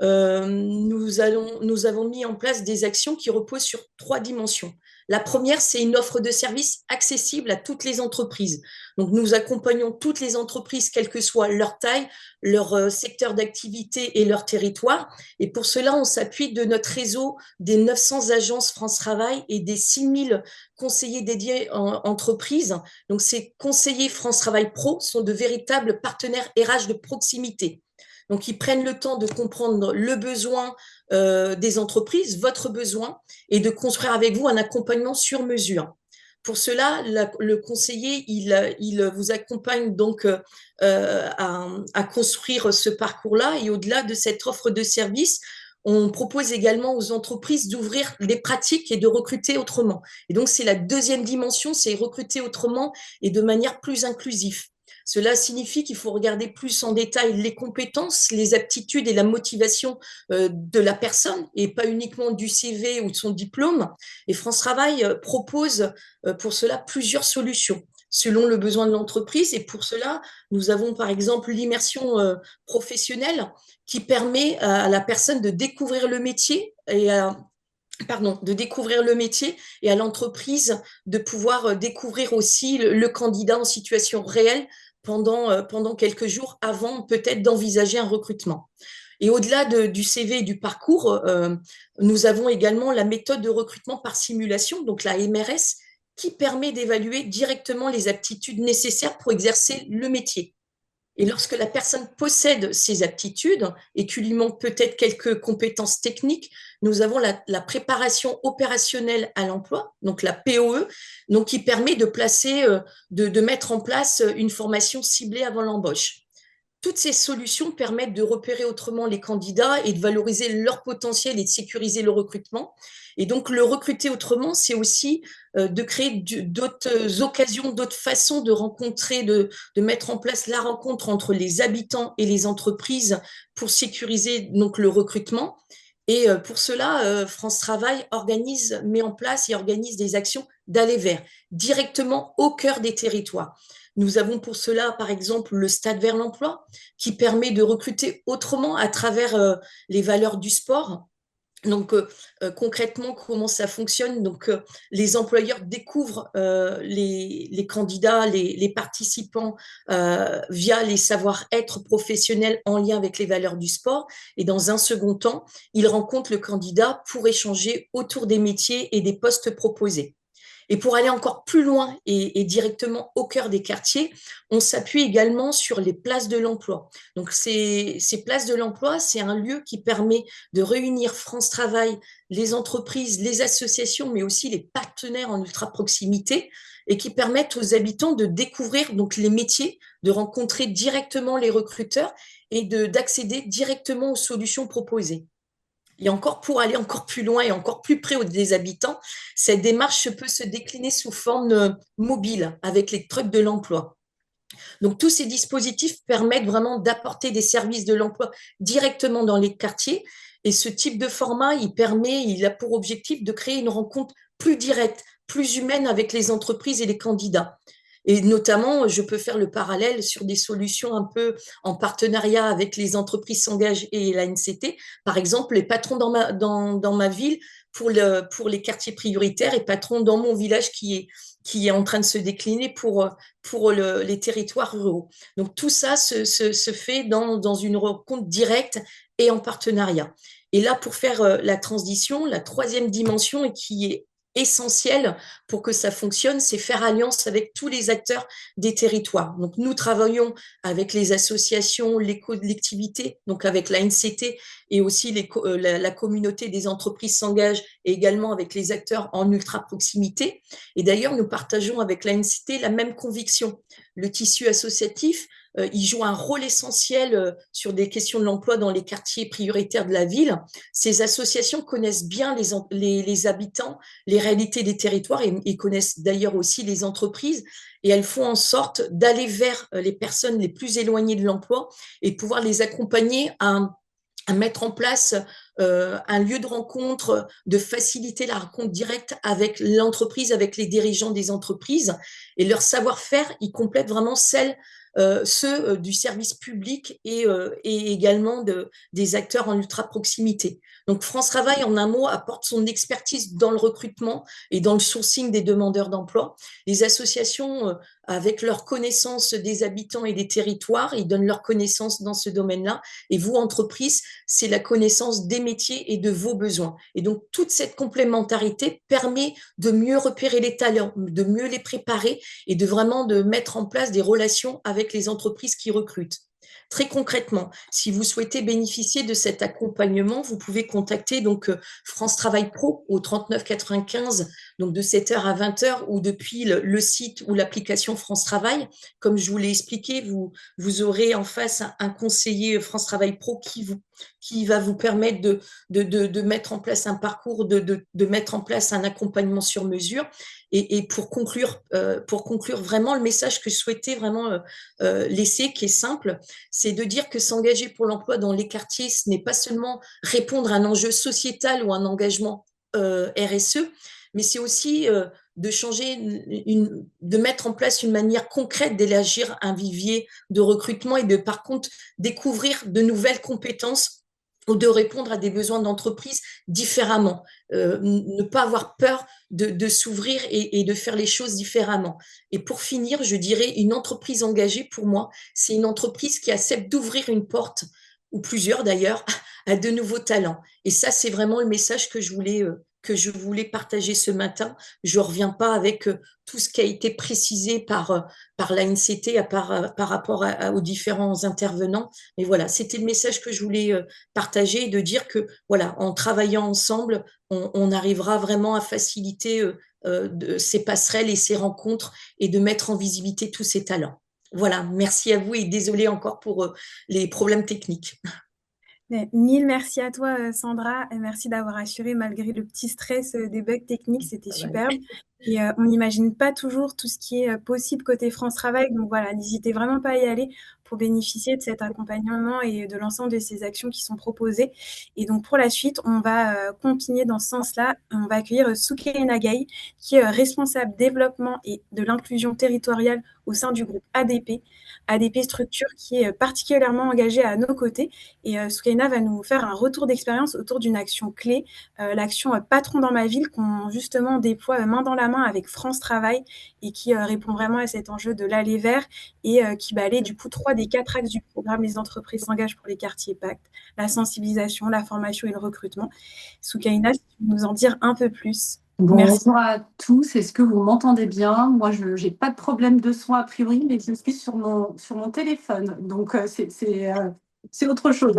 nous avons mis en place des actions qui reposent sur 3 dimensions. La première, c'est une offre de services accessible à toutes les entreprises. Donc, nous accompagnons toutes les entreprises, quelle que soit leur taille, leur secteur d'activité et leur territoire. Et pour cela, on s'appuie de notre réseau des 900 agences France Travail et des 6000 conseillers dédiés en entreprises. Donc, ces conseillers France Travail Pro sont de véritables partenaires RH de proximité. Donc, ils prennent le temps de comprendre le besoin des entreprises, votre besoin, et de construire avec vous un accompagnement sur mesure. Pour cela, le conseiller, il vous accompagne donc à construire ce parcours-là. Et au-delà de cette offre de service, on propose également aux entreprises d'ouvrir des pratiques et de recruter autrement. Et donc, c'est la deuxième dimension, c'est recruter autrement et de manière plus inclusive. Cela signifie qu'il faut regarder plus en détail les compétences, les aptitudes et la motivation de la personne et pas uniquement du CV ou de son diplôme. Et France Travail propose pour cela plusieurs solutions selon le besoin de l'entreprise. Et pour cela, nous avons par exemple l'immersion professionnelle qui permet à la personne de découvrir le métier et de découvrir le métier et à l'entreprise de pouvoir découvrir aussi le candidat en situation réelle pendant quelques jours avant peut-être d'envisager un recrutement. Et au-delà du CV et du parcours, nous avons également la méthode de recrutement par simulation, donc la MRS, qui permet d'évaluer directement les aptitudes nécessaires pour exercer le métier. Et lorsque la personne possède ces aptitudes et qu'il lui manque peut-être quelques compétences techniques, nous avons la préparation opérationnelle à l'emploi, donc la POE, donc qui permet de mettre en place une formation ciblée avant l'embauche. Toutes ces solutions permettent de repérer autrement les candidats et de valoriser leur potentiel et de sécuriser le recrutement. Et donc, le recruter autrement, c'est aussi de créer d'autres occasions, d'autres façons de rencontrer, de mettre en place la rencontre entre les habitants et les entreprises pour sécuriser donc le recrutement. Et pour cela, France Travail met en place et organise des actions d'aller vers, directement au cœur des territoires. Nous avons pour cela, par exemple, le Stade vers l'emploi, qui permet de recruter autrement à travers les valeurs du sport. Donc, concrètement, comment ça fonctionne? Donc, les employeurs découvrent les candidats, les participants via les savoir-être professionnels en lien avec les valeurs du sport. Et dans un second temps, ils rencontrent le candidat pour échanger autour des métiers et des postes proposés. Et pour aller encore plus loin et directement au cœur des quartiers, on s'appuie également sur les places de l'emploi. Donc, ces places de l'emploi, c'est un lieu qui permet de réunir France Travail, les entreprises, les associations, mais aussi les partenaires en ultra proximité et qui permettent aux habitants de découvrir donc les métiers, de rencontrer directement les recruteurs et d'accéder directement aux solutions proposées. Et encore pour aller encore plus loin et encore plus près des habitants, cette démarche peut se décliner sous forme mobile avec les trucs de l'emploi. Donc, tous ces dispositifs permettent vraiment d'apporter des services de l'emploi directement dans les quartiers. Et ce type de format, il a pour objectif de créer une rencontre plus directe, plus humaine avec les entreprises et les candidats. Et notamment, je peux faire le parallèle sur des solutions un peu en partenariat avec les entreprises s'engagent et l'ANCT. Par exemple, les patrons dans ma ville pour les quartiers prioritaires et patrons dans mon village qui est en train de se décliner pour les territoires ruraux. Donc, tout ça se fait dans une rencontre directe et en partenariat. Et là, pour faire la transition, la troisième dimension et qui est essentiel pour que ça fonctionne, c'est faire alliance avec tous les acteurs des territoires. Donc, nous travaillons avec les associations, les collectivités, donc avec la NCT et aussi la communauté des entreprises s'engage et également avec les acteurs en ultra proximité. Et d'ailleurs, nous partageons avec la NCT la même conviction. Le tissu associatif, il joue un rôle essentiel sur des questions de l'emploi dans les quartiers prioritaires de la ville. Ces associations connaissent bien les habitants, les réalités des territoires et connaissent d'ailleurs aussi les entreprises et elles font en sorte d'aller vers les personnes les plus éloignées de l'emploi et pouvoir les accompagner à mettre en place un lieu de rencontre, de faciliter la rencontre directe avec l'entreprise, avec les dirigeants des entreprises. Et leur savoir-faire, ils complètent vraiment ceux du service public et également des acteurs en ultra proximité. Donc, France Travail, en un mot, apporte son expertise dans le recrutement et dans le sourcing des demandeurs d'emploi. Les associations, avec leur connaissance des habitants et des territoires, ils donnent leur connaissance dans ce domaine-là. Et vous, entreprise, c'est la connaissance des métiers et de vos besoins. Et donc, toute cette complémentarité permet de mieux repérer les talents, de mieux les préparer et de mettre en place des relations avec les entreprises qui recrutent. Très concrètement, si vous souhaitez bénéficier de cet accompagnement, vous pouvez contacter donc France Travail Pro au 39 95, donc de 7h à 20h ou depuis le site ou l'application France Travail. Comme je vous l'ai expliqué, vous aurez en face un conseiller France Travail Pro qui va vous permettre de mettre en place un parcours, de mettre en place un accompagnement sur mesure. Et pour conclure vraiment le message que je souhaitais vraiment laisser, qui est simple, c'est de dire que s'engager pour l'emploi dans les quartiers, ce n'est pas seulement répondre à un enjeu sociétal ou un engagement RSE, mais c'est aussi de changer, de mettre en place une manière concrète d'élargir un vivier de recrutement et de, par contre, découvrir de nouvelles compétences ou de répondre à des besoins d'entreprise différemment. Ne pas avoir peur de s'ouvrir et de faire les choses différemment. Et pour finir, je dirais une entreprise engagée, pour moi, c'est une entreprise qui accepte d'ouvrir une porte, ou plusieurs d'ailleurs, à de nouveaux talents. Et ça, c'est vraiment le message que je voulais partager ce matin. Je ne reviens pas avec tout ce qui a été précisé par l'ANCT par rapport aux différents intervenants. Mais voilà, c'était le message que je voulais partager et de dire que, voilà, en travaillant ensemble, on arrivera vraiment à faciliter ces passerelles et ces rencontres et de mettre en visibilité tous ces talents. Voilà, merci à vous et désolé encore pour les problèmes techniques. Mais mille merci à toi, Sandra, et merci d'avoir assuré malgré le petit stress des bugs techniques, c'était superbe. Et on n'imagine pas toujours tout ce qui est possible côté France Travail. Donc voilà, n'hésitez vraiment pas à y aller pour bénéficier de cet accompagnement et de l'ensemble de ces actions qui sont proposées. Et donc pour la suite, on va continuer dans ce sens-là. On va accueillir Soukaina Gaye, qui est responsable développement et de l'inclusion territoriale au sein du groupe ADP. ADP structure qui est particulièrement engagée à nos côtés. Et Soukaina va nous faire un retour d'expérience autour d'une action clé, l'action Patron dans ma ville, qu'on justement déploie main dans la main avec France Travail et qui répond vraiment à cet enjeu de l'aller vers et qui balaye du coup 3 des 4 axes du programme Les entreprises s'engagent pour les quartiers pactes, la sensibilisation, la formation et le recrutement. Soukaina, si tu peux nous en dire un peu plus. Merci. Bonjour à tous, est-ce que vous m'entendez bien? Moi, je n'ai pas de problème de son a priori, mais je suis sur mon téléphone, donc c'est autre chose.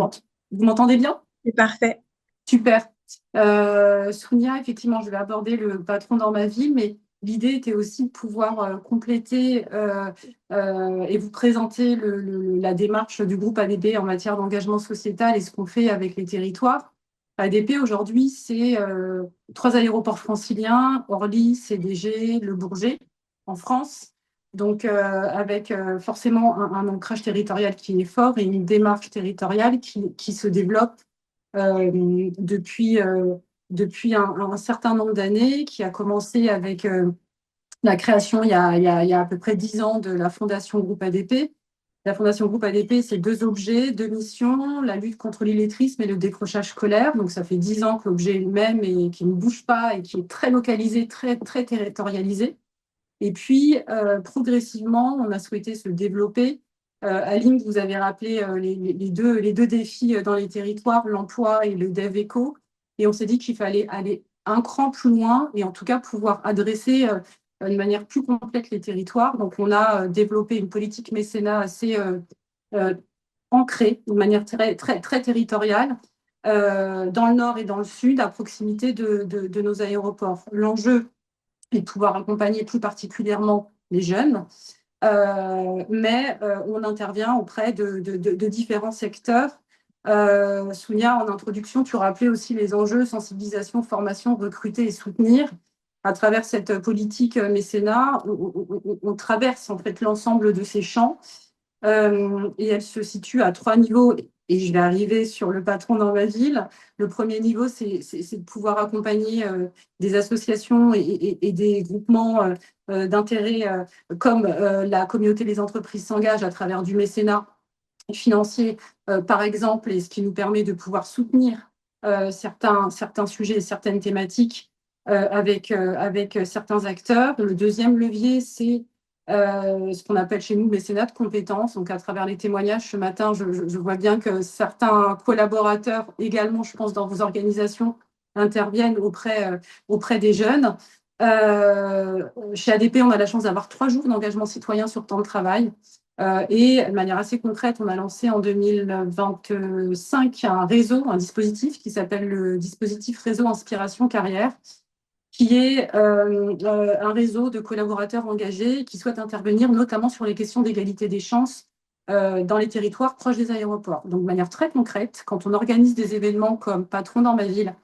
Vous m'entendez bien? C'est parfait. Super. Sonia, effectivement, je vais aborder le patron dans ma ville, mais l'idée était aussi de pouvoir compléter et vous présenter la démarche du groupe ADP en matière d'engagement sociétal et ce qu'on fait avec les territoires. ADP, aujourd'hui, c'est 3 aéroports franciliens, Orly, CDG, Le Bourget, en France. Donc, avec forcément un ancrage territorial qui est fort et une démarche territoriale qui se développe depuis un certain nombre d'années, qui a commencé avec la création il y a à peu près 10 ans de la Fondation Groupe ADP. La Fondation Groupe ADP, c'est 2 objets, 2 missions, la lutte contre l'illettrisme et le décrochage scolaire. Donc, ça fait 10 ans que l'objet est le même et qui ne bouge pas et qui est très localisé, très, très territorialisé. Et puis, progressivement, on a souhaité se développer. Aline, vous avez rappelé les deux défis dans les territoires, l'emploi et le dev éco. Et on s'est dit qu'il fallait aller un cran plus loin et en tout cas pouvoir adresser de manière plus complète les territoires. Donc, on a développé une politique mécénat assez ancrée, de manière très, très, très territoriale, dans le nord et dans le sud, à proximité de nos aéroports. L'enjeu et de pouvoir accompagner plus particulièrement les jeunes. Mais on intervient auprès de différents secteurs. Sounia, en introduction, tu rappelais aussi les enjeux sensibilisation, formation, recruter et soutenir. À travers cette politique mécénat, on traverse en fait l'ensemble de ces champs et elle se situe à 3 niveaux. Et je vais arriver sur le patron dans ma ville. Le premier niveau, c'est de pouvoir accompagner des associations et des groupements d'intérêt comme la communauté des entreprises s'engagent à travers du mécénat financier, par exemple, et ce qui nous permet de pouvoir soutenir certains sujets et certaines thématiques avec certains acteurs. Le deuxième levier, c'est ce qu'on appelle chez nous mécénat de compétences. Donc, à travers les témoignages ce matin, je vois bien que certains collaborateurs, également, je pense, dans vos organisations, interviennent auprès des jeunes. Chez ADP, on a la chance d'avoir 3 jours d'engagement citoyen sur temps de travail. Et de manière assez concrète, on a lancé en 2025 un dispositif qui s'appelle le dispositif Réseau Inspiration Carrière, qui est un réseau de collaborateurs engagés qui souhaitent intervenir notamment sur les questions d'égalité des chances dans les territoires proches des aéroports. Donc, de manière très concrète, quand on organise des événements comme Patron dans ma ville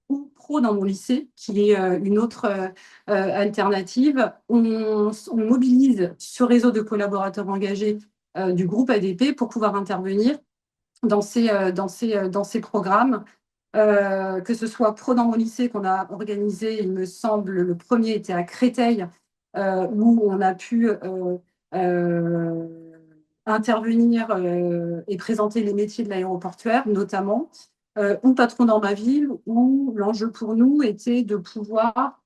ou Pro dans mon lycée, qui est une autre alternative, on mobilise ce réseau de collaborateurs engagés du groupe ADP pour pouvoir intervenir dans ces programmes. Que ce soit Pro dans mon lycée qu'on a organisé, il me semble, le premier était à Créteil, où on a pu intervenir et présenter les métiers de l'aéroportuaire, notamment, ou Patron dans ma ville, où l'enjeu pour nous était de pouvoir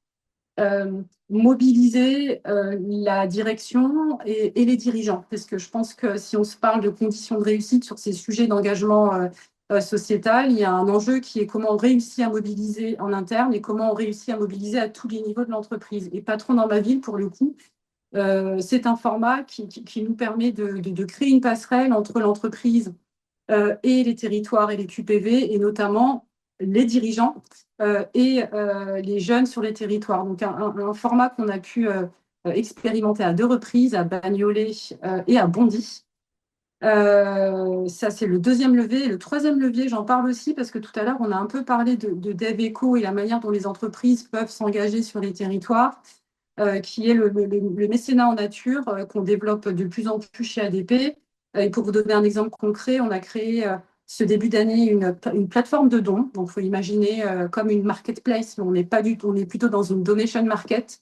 mobiliser la direction et les dirigeants. Parce que je pense que si on se parle de conditions de réussite sur ces sujets d'engagement sociétal, il y a un enjeu qui est comment on réussit à mobiliser en interne et comment on réussit à mobiliser à tous les niveaux de l'entreprise. Et Patron dans ma ville, pour le coup, c'est un format qui nous permet de créer une passerelle entre l'entreprise et les territoires et les QPV, et notamment les dirigeants et les jeunes sur les territoires. Donc, un format qu'on a pu expérimenter à 2 reprises, à Bagnolet et à Bondy. Ça, c'est le deuxième levier. Le troisième levier, j'en parle aussi parce que tout à l'heure, on a un peu parlé de Dev Eco et la manière dont les entreprises peuvent s'engager sur les territoires. qui est le mécénat en nature qu'on développe de plus en plus chez ADP. Et pour vous donner un exemple concret, on a créé ce début d'année une plateforme de dons. Donc, il faut imaginer comme une marketplace, mais on n'est pas du tout, on est plutôt dans une donation market,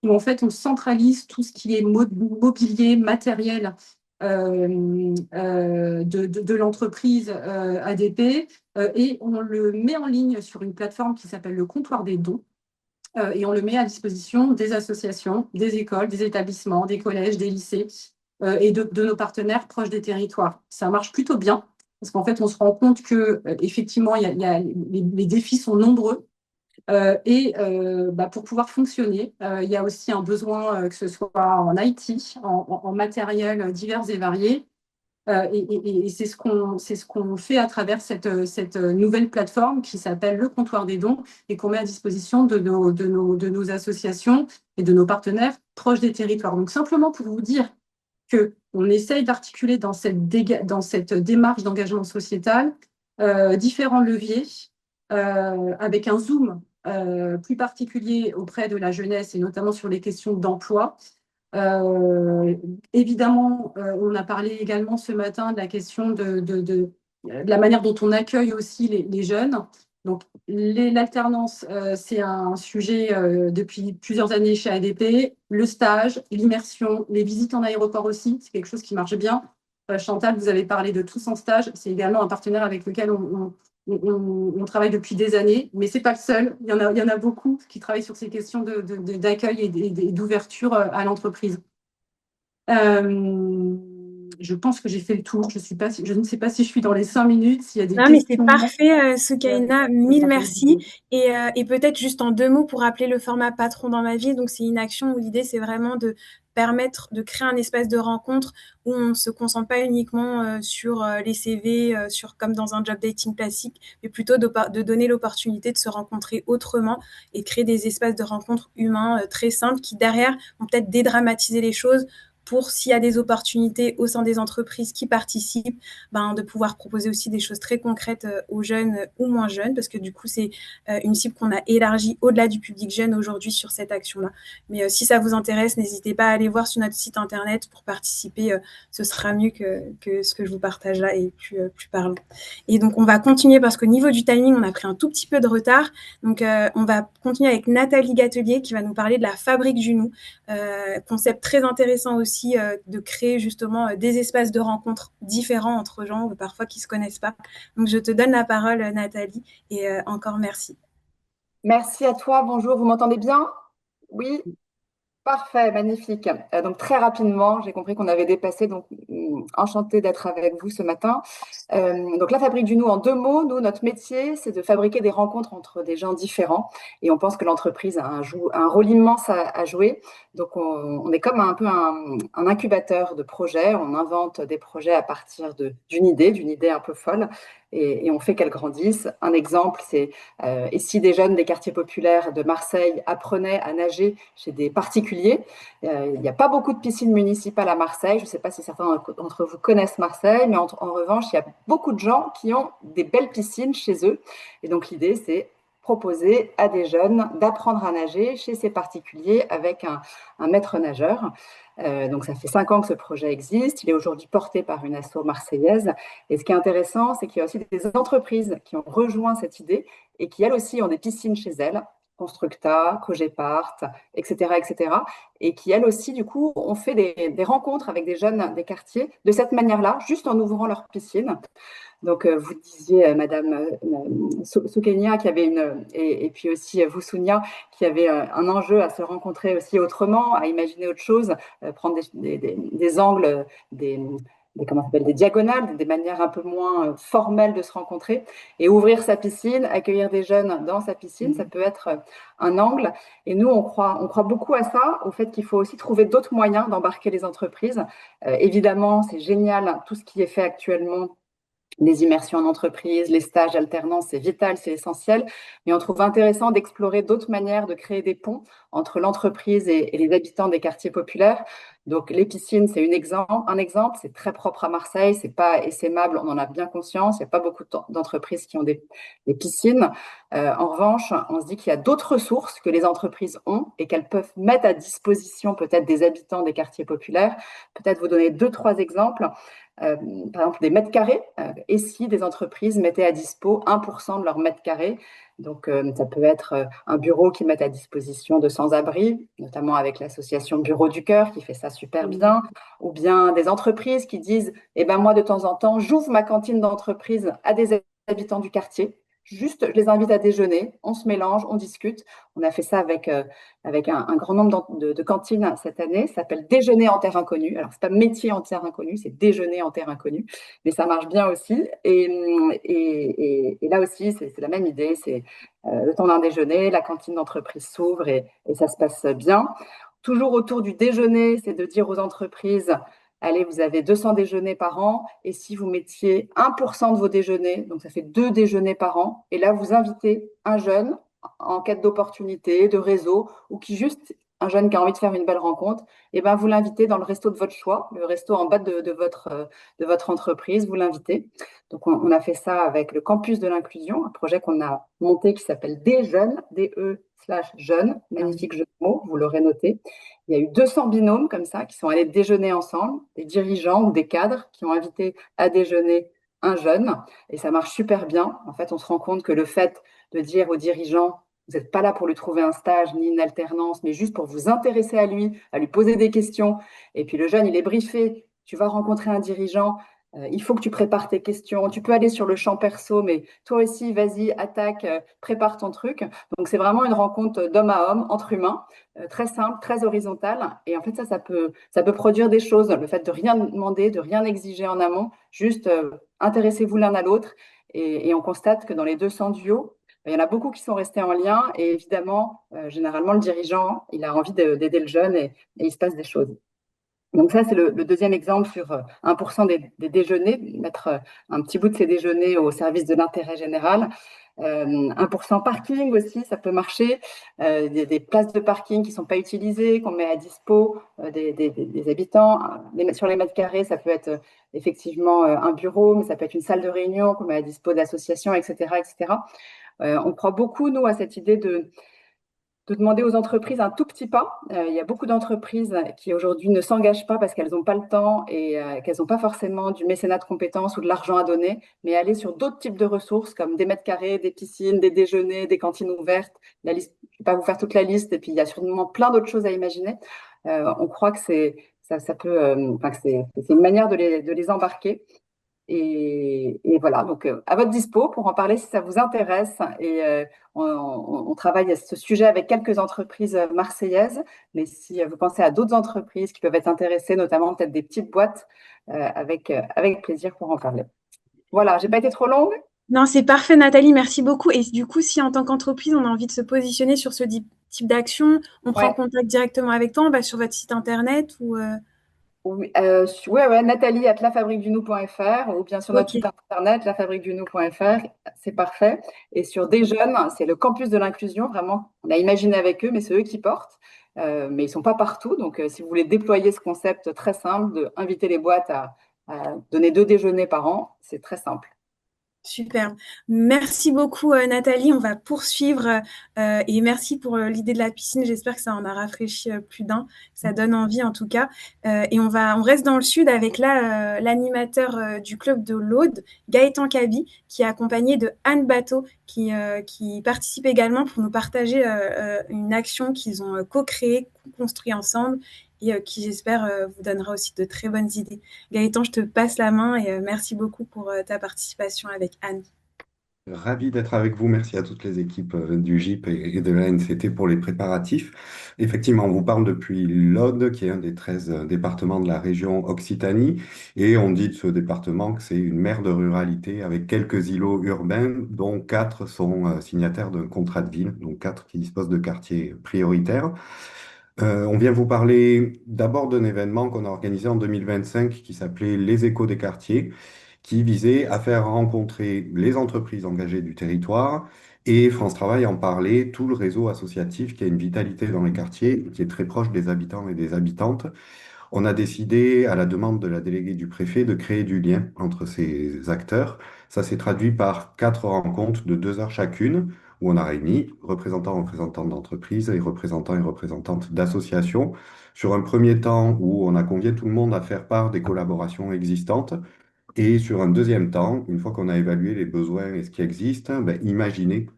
où en fait, on centralise tout ce qui est mobilier, matériel de l'entreprise ADP et on le met en ligne sur une plateforme qui s'appelle le comptoir des dons. Et on le met à disposition des associations, des écoles, des établissements, des collèges, des lycées et de nos partenaires proches des territoires. Ça marche plutôt bien parce qu'en fait, on se rend compte que effectivement, les défis sont nombreux. Pour pouvoir fonctionner, il y a aussi un besoin que ce soit en IT, en matériel divers et variés. Et c'est ce qu'on fait à travers cette nouvelle plateforme qui s'appelle le Comptoir des dons et qu'on met à disposition de nos associations et de nos partenaires proches des territoires. Donc simplement pour vous dire qu'on essaye d'articuler dans cette démarche d'engagement sociétal différents leviers avec un zoom plus particulier auprès de la jeunesse et notamment sur les questions d'emploi. Évidemment, on a parlé également ce matin de la question de la manière dont on accueille aussi les jeunes. Donc, l'alternance, c'est un sujet depuis plusieurs années chez ADP. Le stage, l'immersion, les visites en aéroport aussi, c'est quelque chose qui marche bien. Chantal, vous avez parlé de Tous en stage. C'est également un partenaire avec lequel on travaille depuis des années, mais ce n'est pas le seul. Il y en a beaucoup qui travaillent sur ces questions d'accueil et d'ouverture à l'entreprise. Je pense que j'ai fait le tour. Je ne sais pas si je suis dans les 5 minutes, s'il y a des Non, mais c'est questions. parfait, Soukaina. Mille merci. Et peut-être juste en 2 mots pour rappeler le format Patron dans ma vie. Donc, c'est une action où l'idée, c'est vraiment de permettre de créer un espace de rencontre où on ne se concentre pas uniquement sur les CV, comme dans un job dating classique, mais plutôt de donner l'opportunité de se rencontrer autrement et créer des espaces de rencontre humains très simples qui, derrière, vont peut-être dédramatiser les choses pour, s'il y a des opportunités au sein des entreprises qui participent, de pouvoir proposer aussi des choses très concrètes aux jeunes ou moins jeunes, parce que du coup, c'est une cible qu'on a élargie au-delà du public jeune aujourd'hui sur cette action-là. Mais si ça vous intéresse, n'hésitez pas à aller voir sur notre site internet pour participer. Ce sera mieux que ce que je vous partage là et plus parlant. Et donc, on va continuer parce qu'au niveau du timing, on a pris un tout petit peu de retard. Donc, on va continuer avec Nathalie Gatelier qui va nous parler de la fabrique du nous. Concept très intéressant aussi de créer justement des espaces de rencontre différents entre gens parfois qui ne se connaissent pas. Donc, je te donne la parole, Nathalie, et encore merci. Merci à toi. Bonjour, vous m'entendez bien? Oui, parfait, magnifique. Donc très rapidement, j'ai compris qu'on avait dépassé, donc enchantée d'être avec vous ce matin. Donc la fabrique du nous en 2 mots, nous, notre métier, c'est de fabriquer des rencontres entre des gens différents et on pense que l'entreprise a un rôle immense à jouer. Donc on est comme un peu un incubateur de projets, on invente des projets à partir d'une idée un peu folle et on fait qu'elle grandisse. Un exemple, c'est et si des jeunes des quartiers populaires de Marseille apprenaient à nager chez des particuliers. Il n'y a pas beaucoup de piscines municipales à Marseille. Je ne sais pas si certains d'entre vous connaissent Marseille, mais en revanche, il y a beaucoup de gens qui ont des belles piscines chez eux. Et donc, l'idée, c'est proposer à des jeunes d'apprendre à nager chez ces particuliers avec un maître nageur. Donc, ça fait 5 ans que ce projet existe. Il est aujourd'hui porté par une asso marseillaise. Et ce qui est intéressant, c'est qu'il y a aussi des entreprises qui ont rejoint cette idée et qui, elles aussi, ont des piscines chez elles. Constructa, Cogepart, etc., et qui, elles aussi, du coup, ont fait des rencontres avec des jeunes des quartiers de cette manière-là, juste en ouvrant leur piscine. Donc, vous disiez, Madame Soukaina, qui avait et puis aussi vous, Sounia, qui avait un enjeu à se rencontrer aussi autrement, à imaginer autre chose, prendre des angles, comment ça s'appelle, des diagonales, des manières un peu moins formelles de se rencontrer et ouvrir sa piscine, accueillir des jeunes dans sa piscine, ça peut être un angle. Et nous, on croit beaucoup à ça, au fait qu'il faut aussi trouver d'autres moyens d'embarquer les entreprises. Évidemment, c'est génial tout ce qui est fait actuellement Les immersions en entreprise, les stages, alternance, c'est vital, c'est essentiel. Mais on trouve intéressant d'explorer d'autres manières de créer des ponts entre l'entreprise et les habitants des quartiers populaires. Donc, les piscines, c'est un exemple. C'est très propre à Marseille, c'est pas essaimable, on en a bien conscience. Il n'y a pas beaucoup d'entreprises qui ont des piscines. En revanche, on se dit qu'il y a d'autres ressources que les entreprises ont et qu'elles peuvent mettre à disposition peut-être des habitants des quartiers populaires. Peut-être vous donner deux, trois exemples. Euh, Par exemple, des mètres carrés, et si des entreprises mettaient à dispo 1% de leurs mètres carrés. Donc, ça peut être un bureau qui met à disposition de sans-abri, notamment avec l'association Bureau du Cœur qui fait ça super bien, ou bien des entreprises qui disent, eh ben moi, de temps en temps, j'ouvre ma cantine d'entreprise à des habitants du quartier. Juste, je les invite à déjeuner, on se mélange, on discute. On a fait ça avec un grand nombre de cantines cette année. Ça s'appelle Déjeuner en terre inconnue. Alors, c'est pas métier en terre inconnue, c'est déjeuner en terre inconnue. Mais ça marche bien aussi. Et là aussi, c'est la même idée. C'est le temps d'un déjeuner, la cantine d'entreprise s'ouvre et ça se passe bien. Toujours autour du déjeuner, c'est de dire aux entreprises, allez, vous avez 200 déjeuners par an, et si vous mettiez 1% de vos déjeuners, donc ça fait 2 déjeuners par an, et là, vous invitez un jeune en quête d'opportunités, de réseau, ou qui juste, un jeune qui a envie de faire une belle rencontre, et ben vous l'invitez dans le resto de votre choix, le resto en bas de votre entreprise, vous l'invitez. Donc, on a fait ça avec le campus de l'inclusion, un projet qu'on a monté qui s'appelle Des Jeunes, DE/Jeunes, magnifique jeu de mots, vous l'aurez noté. Il y a eu 200 binômes comme ça qui sont allés déjeuner ensemble, des dirigeants ou des cadres qui ont invité à déjeuner un jeune, et ça marche super bien. En fait, on se rend compte que le fait de dire aux dirigeants, vous n'êtes pas là pour lui trouver un stage ni une alternance, mais juste pour vous intéresser à lui poser des questions. Et puis le jeune, il est briefé, tu vas rencontrer un dirigeant, il faut que tu prépares tes questions, tu peux aller sur le champ perso, mais toi aussi, vas-y, attaque, prépare ton truc. Donc c'est vraiment une rencontre d'homme à homme, entre humains, très simple, très horizontale. Et en fait, ça peut produire des choses, le fait de rien demander, de rien exiger en amont, juste intéressez-vous l'un à l'autre. Et on constate que dans les 200 duos, il y en a beaucoup qui sont restés en lien et évidemment, généralement, le dirigeant, il a envie d'aider le jeune et il se passe des choses. Donc ça, c'est le deuxième exemple sur 1% des déjeuners, mettre un petit bout de ces déjeuners au service de l'intérêt général. 1% parking aussi, ça peut marcher. Des places de parking qui ne sont pas utilisées, qu'on met à dispo des habitants. Sur les mètres carrés, ça peut être effectivement un bureau, mais ça peut être une salle de réunion qu'on met à dispo d'associations, etc., etc. On croit beaucoup, nous, à cette idée de demander aux entreprises un tout petit pas. Il y a beaucoup d'entreprises qui aujourd'hui ne s'engagent pas parce qu'elles n'ont pas le temps et qu'elles n'ont pas forcément du mécénat de compétences ou de l'argent à donner, mais aller sur d'autres types de ressources comme des mètres carrés, des piscines, des déjeuners, des cantines ouvertes. La liste, je ne vais pas vous faire toute la liste, et puis il y a sûrement plein d'autres choses à imaginer. On croit que ça peut, que c'est une manière de les embarquer. Et voilà, donc à votre dispo pour en parler si ça vous intéresse. Et on travaille à ce sujet avec quelques entreprises marseillaises, mais si vous pensez à d'autres entreprises qui peuvent être intéressées, notamment peut-être des petites boîtes, avec plaisir pour en parler. Voilà, j'ai pas été trop longue. Non, c'est parfait, Nathalie, merci beaucoup. Et du coup, si en tant qu'entreprise, on a envie de se positionner sur ce type d'action, on prend Ouais. contact directement avec toi, on va sur votre site internet ou Oui, Nathalie at lafabriquedunou.fr ou bien sur notre Ok, site internet lafabriquedunou.fr, c'est parfait. Et sur des jeunes, c'est le campus de l'inclusion, vraiment, on a imaginé avec eux, mais c'est eux qui portent. Mais ils ne sont pas partout. Donc, si vous voulez déployer ce concept très simple de inviter les boîtes à donner 2 déjeuners par an, c'est très simple. super. Merci beaucoup, Nathalie. On va poursuivre et merci pour l'idée de la piscine. J'espère que ça en a rafraîchi plus d'un. Ça donne envie en tout cas. Et on reste dans le sud avec là l'animateur du club de l'Aude, Gaëtan Cabi, qui est accompagné de Anne Bateau, qui participe également pour nous partager une action qu'ils ont co-créée, construite ensemble et qui, j'espère, vous donnera aussi de très bonnes idées. Gaëtan, je te passe la main et merci beaucoup pour ta participation avec Anne. Ravi d'être avec vous. Merci à toutes les équipes du GIP et de la NCT pour les préparatifs. Effectivement, on vous parle depuis l'Aude, qui est un des 13 départements de la région Occitanie. Et on dit de ce département que c'est une mer de ruralité avec quelques îlots urbains, dont 4 sont signataires d'un contrat de ville, donc 4 qui disposent de quartiers prioritaires. On vient vous parler d'abord d'un événement qu'on a organisé en 2025 qui s'appelait Les Échos des quartiers, qui visait à faire rencontrer les entreprises engagées du territoire et France Travail en parlait, tout le réseau associatif qui a une vitalité dans les quartiers, qui est très proche des habitants et des habitantes. On a décidé, à la demande de la déléguée du préfet, de créer du lien entre ces acteurs. Ça s'est traduit par 4 rencontres de 2 heures chacune, où on a réuni représentants d'entreprises et représentantes d'associations, sur un premier temps où on a convié tout le monde à faire part des collaborations existantes, et sur un deuxième temps, une fois qu'on a évalué les besoins et ce qui existe, ben, imaginer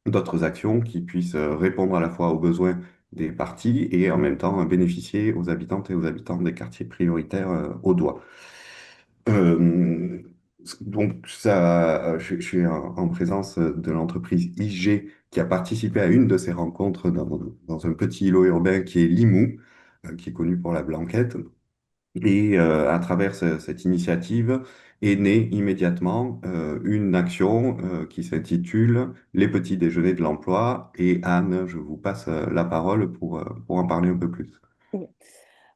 d'autres actions qui puissent répondre à la fois aux besoins des parties et en même temps bénéficier aux habitantes et aux habitants des quartiers prioritaires au doigt. Euh, donc, je suis en présence de l'entreprise IG qui a participé à une de ces rencontres dans un petit îlot urbain qui est Limoux, qui est connu pour la blanquette. Et à travers cette initiative est née immédiatement une action qui s'intitule Les petits déjeuners de l'emploi. Et Anne, je vous passe la parole pour en parler un peu plus. Oui.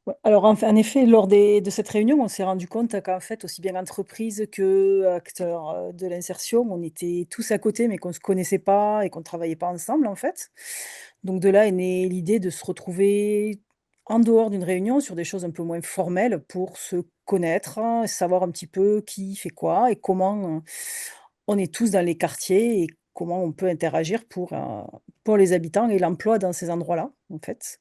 Ouais. Alors, en effet, de cette réunion, on s'est rendu compte qu'en fait, aussi bien entreprises que acteurs de l'insertion, on était tous à côté, mais qu'on ne se connaissait pas et qu'on ne travaillait pas ensemble, en fait. Donc, de là est née l'idée de se retrouver en dehors d'une réunion sur des choses un peu moins formelles pour se connaître, hein, savoir un petit peu qui fait quoi et comment on est tous dans les quartiers et comment on peut interagir pour les habitants et l'emploi dans ces endroits-là, en fait.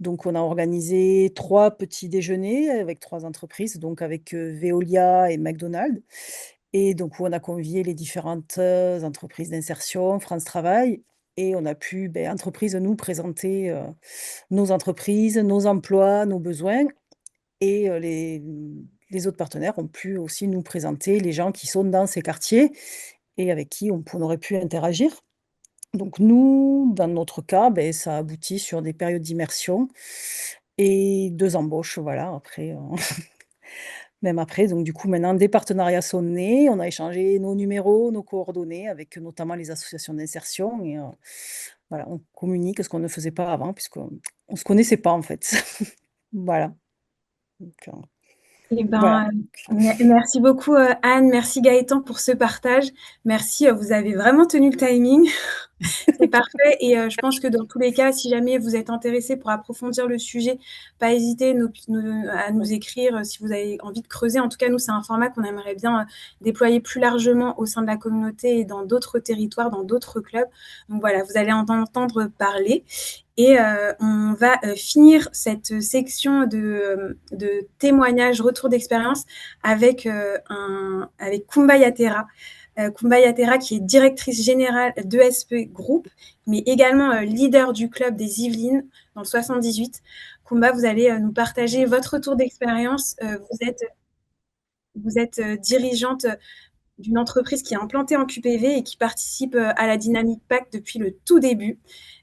Donc on a organisé 3 petits déjeuners avec 3 entreprises, donc avec, Veolia et McDonald's et donc où on a convié les différentes, entreprises d'insertion, France Travail et on a pu, entreprises, nous présenter, nos entreprises, nos emplois, nos besoins et les autres partenaires ont pu aussi nous présenter les gens qui sont dans ces quartiers et avec qui on aurait pu interagir. Donc nous, dans notre cas, ça aboutit sur des périodes d'immersion et 2 embauches, voilà, après, même après, donc du coup, maintenant des partenariats sont nés. On a échangé nos numéros, nos coordonnées avec notamment les associations d'insertion et voilà, on communique, ce qu'on ne faisait pas avant puisqu'on ne se connaissait pas, en fait. Voilà, donc Eh voilà. ben, merci beaucoup, Anne, merci Gaëtan pour ce partage. Merci, vous avez vraiment tenu le timing. C'est parfait et je pense que dans tous les cas, si jamais vous êtes intéressés pour approfondir le sujet, pas hésiter à nous écrire si vous avez envie de creuser. En tout cas, nous, c'est un format qu'on aimerait bien déployer plus largement au sein de la communauté et dans d'autres territoires, dans d'autres clubs. Donc voilà, vous allez en entendre parler. Et on va finir cette section de témoignages, retour d'expérience avec Kumba Yatera. Kumba Yatera, qui est directrice générale d'ESP Group, mais également leader du club des Yvelines dans le 78. Kumba, vous allez nous partager votre retour d'expérience. Vous êtes dirigeante d'une entreprise qui est implantée en QPV et qui participe à la dynamique PAC depuis le tout début.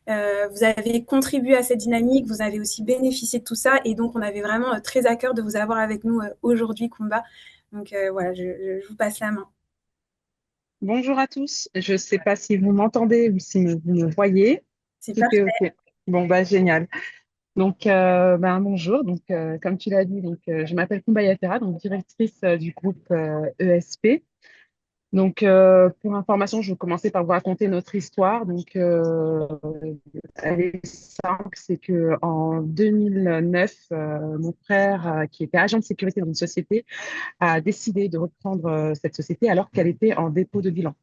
Vous avez contribué à cette dynamique, vous avez aussi bénéficié de tout ça et donc on avait vraiment très à cœur de vous avoir avec nous aujourd'hui, Kumba. Donc voilà, je vous passe la main. Bonjour à tous. Je ne sais pas si vous m'entendez ou si vous me voyez. C'est Tout parfait. est OK. Bon, bah, génial. Donc, bonjour. Donc, comme tu l'as dit, donc, je m'appelle Kumba Yatera, donc directrice du groupe ESP. Donc, pour information, je vais commencer par vous raconter notre histoire. Donc, elle est simple, c'est que en 2009, mon frère, qui était agent de sécurité dans une société, a décidé de reprendre cette société alors qu'elle était en dépôt de bilan.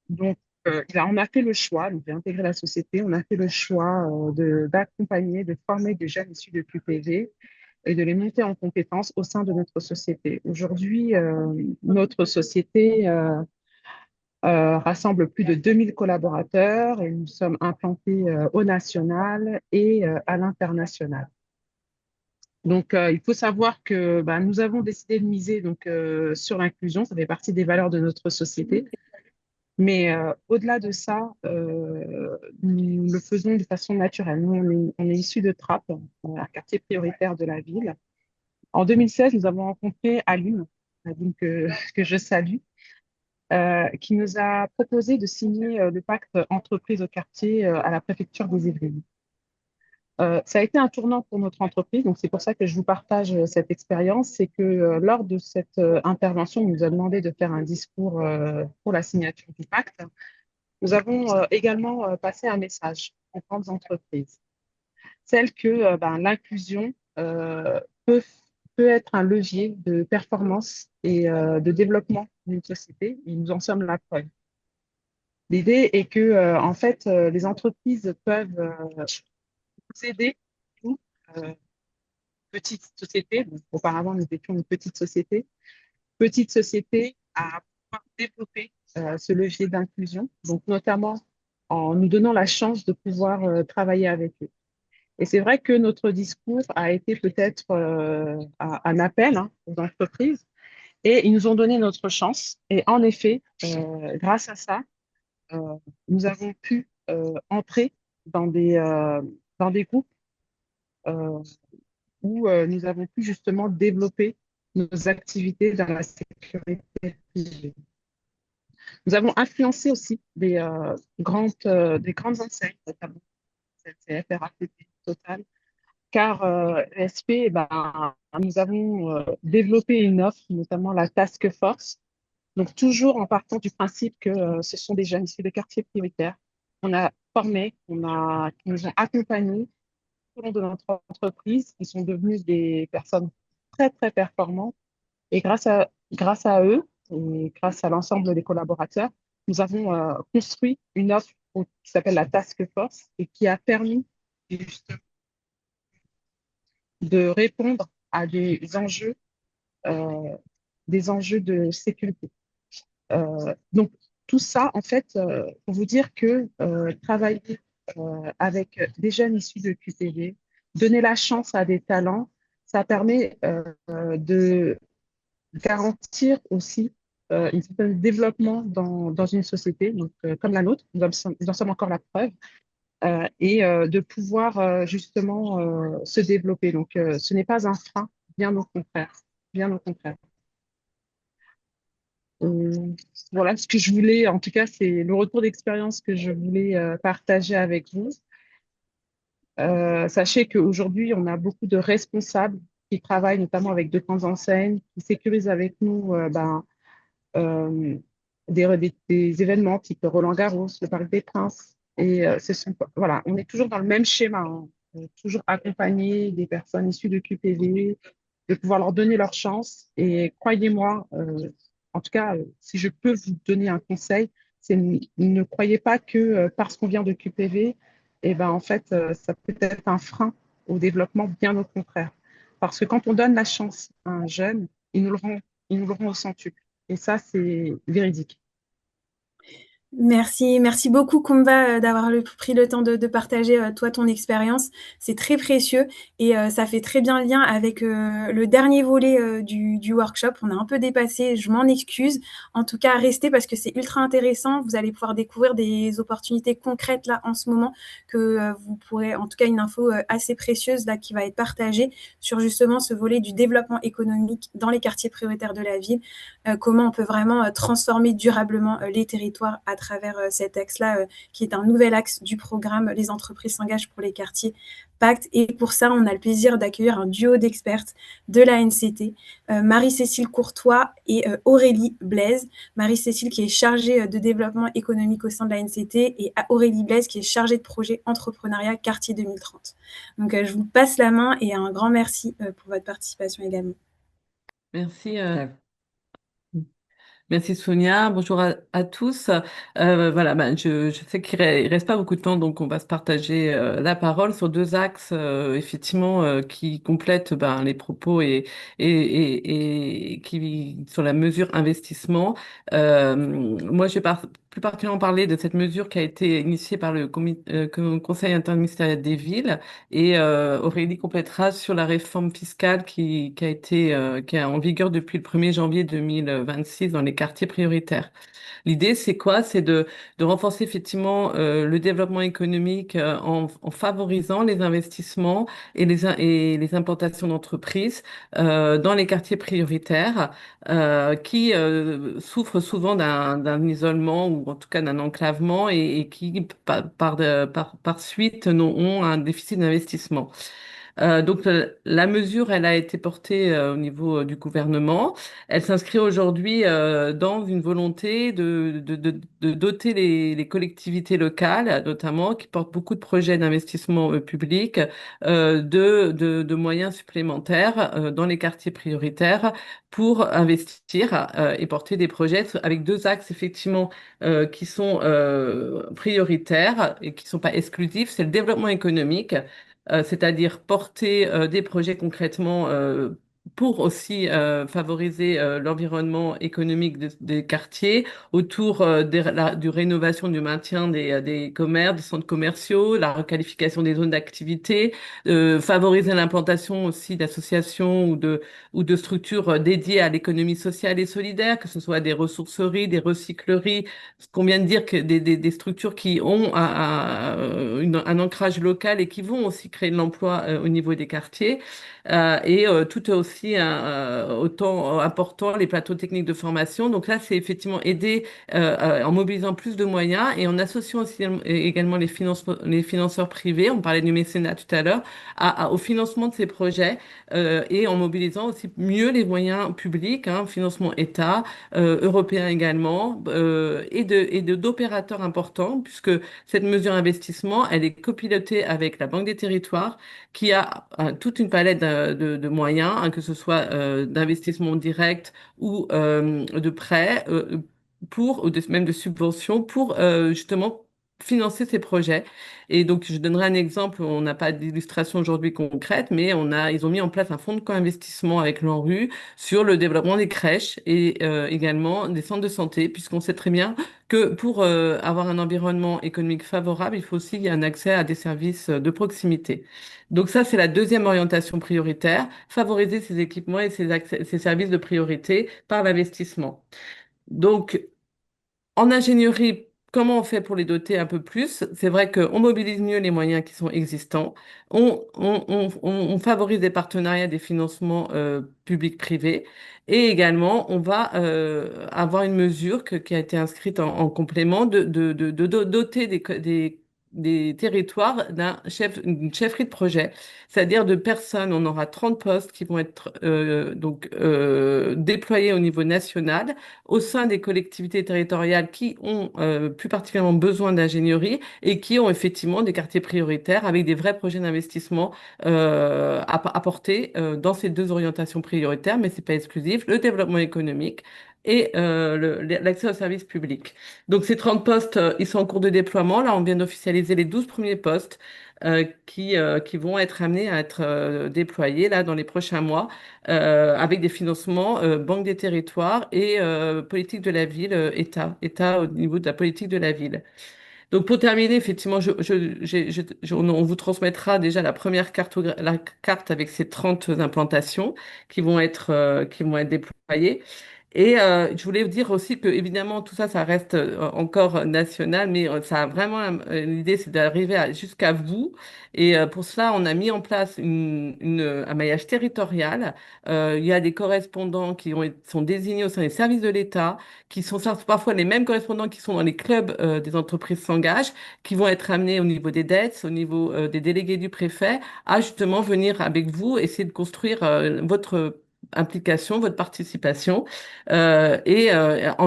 Donc, on a fait le choix, donc j'ai intégré la société, on a fait le choix d'accompagner, de former des jeunes issus de QPV et de les monter en compétences au sein de notre société. Aujourd'hui, notre société rassemble plus de 2000 collaborateurs et nous sommes implantés au national et à l'international. Donc, il faut savoir que nous avons décidé de miser donc, sur l'inclusion, ça fait partie des valeurs de notre société. Mais au-delà de ça, nous le faisons de façon naturelle. Nous, on est issus de Trappes, un quartier prioritaire de la ville. En 2016, nous avons rencontré Aline que je salue, qui nous a proposé de signer le pacte entreprise au quartier à la préfecture des Yvelines. Ça a été un tournant pour notre entreprise, donc c'est pour ça que je vous partage cette expérience. C'est que lors de cette intervention, on nous a demandé de faire un discours pour la signature du pacte. Nous avons également passé un message aux grandes entreprises, celle que l'inclusion peut, peut être un levier de performance et de développement d'une société, et nous en sommes la preuve. L'idée est que, en fait, les entreprises peuvent nous aider, nous, petite société, donc, auparavant nous étions une petite société à pouvoir développer ce levier d'inclusion, donc notamment en nous donnant la chance de pouvoir travailler avec eux. Et c'est vrai que notre discours a été peut-être un appel aux entreprises et ils nous ont donné notre chance. Et en effet, grâce à ça, nous avons pu entrer dans des groupes euh, où nous avons pu justement développer nos activités dans la sécurité privée. Nous avons influencé aussi des grandes enseignes, notamment CNCF, RATP, Total, car SP, nous avons développé une offre, notamment la Task Force, donc toujours en partant du principe que ce sont des jeunes issus de quartiers prioritaires. On a formé, qui nous ont accompagnés tout au long de notre entreprise, qui sont devenus des personnes très, très performantes. Et grâce à eux, et grâce à l'ensemble des collaborateurs, nous avons construit une offre qui s'appelle la Task Force et qui a permis justement de répondre à euh, des enjeux de sécurité. Donc, tout ça, en fait, pour vous dire que travailler avec des jeunes issus de QPV, donner la chance à des talents, ça permet de garantir aussi un certain développement dans une société, donc, comme la nôtre, nous en sommes encore la preuve, et de pouvoir justement se développer. Donc, ce n'est pas un frein, bien au contraire, bien au contraire. Voilà ce que je voulais, en tout cas, c'est le retour d'expérience que je voulais partager avec vous. Sachez qu'aujourd'hui, on a beaucoup de responsables qui travaillent notamment avec de grandes enseignes, qui sécurisent avec nous euh, des événements type Roland-Garros, le Parc des Princes. Et voilà, on est toujours dans le même schéma, toujours accompagner des personnes issues de QPV, de pouvoir leur donner leur chance. Et croyez-moi, en tout cas, si je peux vous donner un conseil, c'est ne croyez pas que parce qu'on vient de QPV, en fait, ça peut être un frein au développement, bien au contraire. Parce que quand on donne la chance à un jeune, il nous le rend au centuple. Et ça, c'est véridique. Merci beaucoup Kumba d'avoir pris le temps de partager toi ton expérience. C'est très précieux et ça fait très bien lien avec le dernier volet du workshop. On a un peu dépassé, je m'en excuse. En tout cas, restez parce que c'est ultra intéressant. Vous allez pouvoir découvrir des opportunités concrètes là en ce moment que vous pourrez, en tout cas une info assez précieuse là qui va être partagée sur justement ce volet du développement économique dans les quartiers prioritaires de la ville. Comment on peut vraiment transformer durablement les territoires à travers cet axe-là, qui est un nouvel axe du programme Les entreprises s'engagent pour les quartiers Pacte. Et pour ça, on a le plaisir d'accueillir un duo d'expertes de la NCT, Marie-Cécile Courtois et Aurélie Blaise. Marie-Cécile qui est chargée de développement économique au sein de la NCT et Aurélie Blaise qui est chargée de projet entrepreneuriat quartier 2030. Donc, je vous passe la main et un grand merci pour votre participation également. Merci. Merci Sonia, bonjour à tous. Voilà, je sais qu'il ne reste pas beaucoup de temps, donc on va se partager la parole sur deux axes, effectivement, qui complètent les propos et qui sur la mesure investissement. Moi, je vais plus particulièrement parler de cette mesure qui a été initiée par le Conseil interministériel des villes et Aurélie complétera sur la réforme fiscale qui est en vigueur depuis le 1er janvier 2026 dans les quartiers prioritaires. L'idée, c'est quoi? C'est de renforcer effectivement le développement économique en favorisant les investissements et les implantations d'entreprises dans les quartiers prioritaires qui souffrent souvent d'un isolement ou en tout cas d'un enclavement, et qui, par suite, ont un déficit d'investissement. Donc la mesure, elle a été portée au niveau du gouvernement. Elle s'inscrit aujourd'hui dans une volonté de doter les collectivités locales, notamment, qui portent beaucoup de projets d'investissement public, de moyens supplémentaires dans les quartiers prioritaires pour investir et porter des projets avec deux axes effectivement qui sont prioritaires et qui ne sont pas exclusifs. C'est le développement économique, c'est-à-dire porter des projets concrètement pour aussi favoriser l'environnement économique des quartiers autour du rénovation, du maintien des commerces, des centres commerciaux, la requalification des zones d'activité, favoriser l'implantation aussi d'associations ou de structures dédiées à l'économie sociale et solidaire, que ce soit des ressourceries, des recycleries, ce qu'on vient de dire, que des structures qui ont un ancrage local et qui vont aussi créer de l'emploi au niveau des quartiers. Tout aussi autant important, les plateaux techniques de formation. Donc là, c'est effectivement aider en mobilisant plus de moyens et en associant aussi également les financeurs privés. On parlait du mécénat tout à l'heure, au financement de ces projets et en mobilisant aussi mieux les moyens publics, hein, financement État, européen également, d'opérateurs importants, puisque cette mesure investissement, elle est copilotée avec la Banque des Territoires, qui a toute une palette de moyens, hein, que ce soit d'investissement direct ou de prêts, même de subventions, pour justement financer ces projets. Et donc, je donnerai un exemple. On n'a pas d'illustration aujourd'hui concrète, mais ils ont mis en place un fonds de co-investissement avec l'ANRU sur le développement des crèches et également des centres de santé, puisqu'on sait très bien que pour avoir un environnement économique favorable, il faut aussi qu'il y ait un accès à des services de proximité. Donc ça, c'est la deuxième orientation prioritaire, favoriser ces équipements et ces services de priorité par l'investissement. Donc, en ingénierie, comment on fait pour les doter un peu plus? C'est vrai qu'on mobilise mieux les moyens qui sont existants. On favorise des partenariats, des financements publics-privés. Et également, on va avoir une mesure qui a été inscrite en complément de doter des territoires une chefferie de projet, c'est-à-dire de personnes. On aura 30 postes qui vont être déployés au niveau national au sein des collectivités territoriales qui ont plus particulièrement besoin d'ingénierie et qui ont effectivement des quartiers prioritaires avec des vrais projets d'investissement à porter dans ces deux orientations prioritaires, mais ce n'est pas exclusif, le développement économique et l'accès aux services publics. Donc ces 30 postes, ils sont en cours de déploiement. Là, on vient d'officialiser les 12 premiers postes qui vont être amenés à être déployés là, dans les prochains mois avec des financements Banque des Territoires et politique de la ville, État au niveau de la politique de la ville. Donc pour terminer, effectivement, on vous transmettra déjà la carte avec ces 30 implantations qui vont être déployées. Et je voulais vous dire aussi que, évidemment, tout ça, ça reste encore national, mais ça a vraiment, l'idée, c'est d'arriver jusqu'à vous. Et pour cela, on a mis en place un maillage territorial. Il y a des correspondants sont désignés au sein des services de l'État, qui sont parfois les mêmes correspondants qui sont dans les clubs des entreprises s'engagent, qui vont être amenés au niveau des dettes, au niveau des délégués du préfet, à justement venir avec vous, essayer de construire votre implication, votre participation, en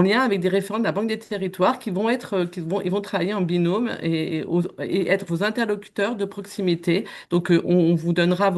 lien avec des référents de la Banque des Territoires ils vont travailler en binôme et être vos interlocuteurs de proximité. Donc, on vous donnera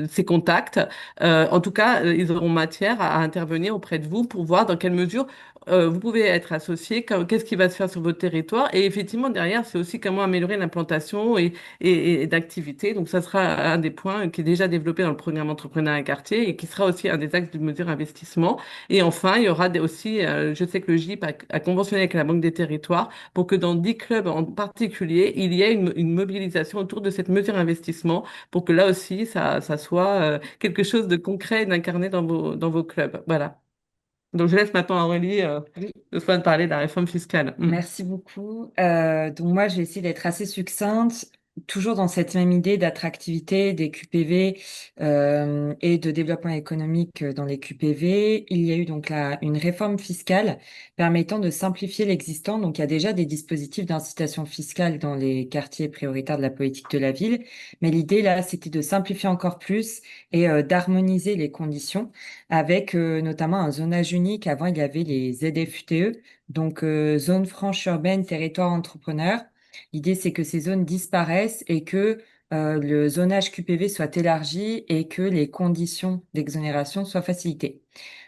ces contacts. En tout cas, ils auront matière à intervenir auprès de vous pour voir dans quelle mesure vous pouvez être associé, qu'est-ce qui va se faire sur votre territoire. Et effectivement, derrière, c'est aussi comment améliorer l'implantation et d'activité. Donc, ça sera un des points qui est déjà développé dans le programme Entrepreneur et Quartier et qui sera aussi un des axes de mesure investissement. Et enfin, il y aura aussi, je sais que le GIP a conventionné avec la Banque des Territoires pour que dans 10 clubs en particulier, il y ait une mobilisation autour de cette mesure investissement pour que là aussi, ça soit quelque chose de concret et d'incarné dans vos clubs. Voilà. Donc, je laisse maintenant Aurélie Oui, le soin de parler de la réforme fiscale. merci beaucoup. Donc moi, je vais essayer d'être assez succincte. toujours dans cette même idée d'attractivité des QPV et de développement économique dans les QPV, il y a eu donc une réforme fiscale permettant de simplifier l'existant. Donc, il y a déjà des dispositifs d'incitation fiscale dans les quartiers prioritaires de la politique de la ville, mais l'idée là, c'était de simplifier encore plus et d'harmoniser les conditions avec notamment un zonage unique. Avant, il y avait les ZFUTE, donc zone franche urbaine, territoire entrepreneur. L'idée, c'est que ces zones disparaissent et que le zonage QPV soit élargi et que les conditions d'exonération soient facilitées.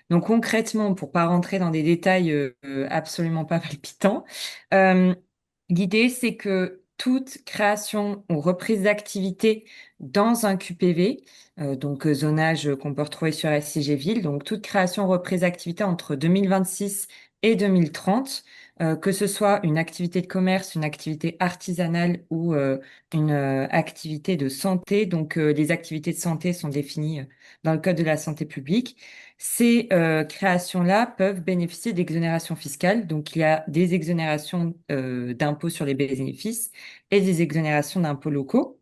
Donc concrètement, pour pas rentrer dans des détails absolument pas palpitants, euh, l'idée, c'est que toute création ou reprise d'activité dans un QPV, donc zonage qu'on peut retrouver sur SIG Ville, donc toute création ou reprise d'activité entre 2026 et 2030, que ce soit une activité de commerce, une activité artisanale ou une activité de santé. Donc les activités de santé sont définies dans le Code de la santé publique. Ces créations-là peuvent bénéficier d'exonérations fiscales. Donc, il y a des exonérations d'impôts sur les bénéfices et des exonérations d'impôts locaux,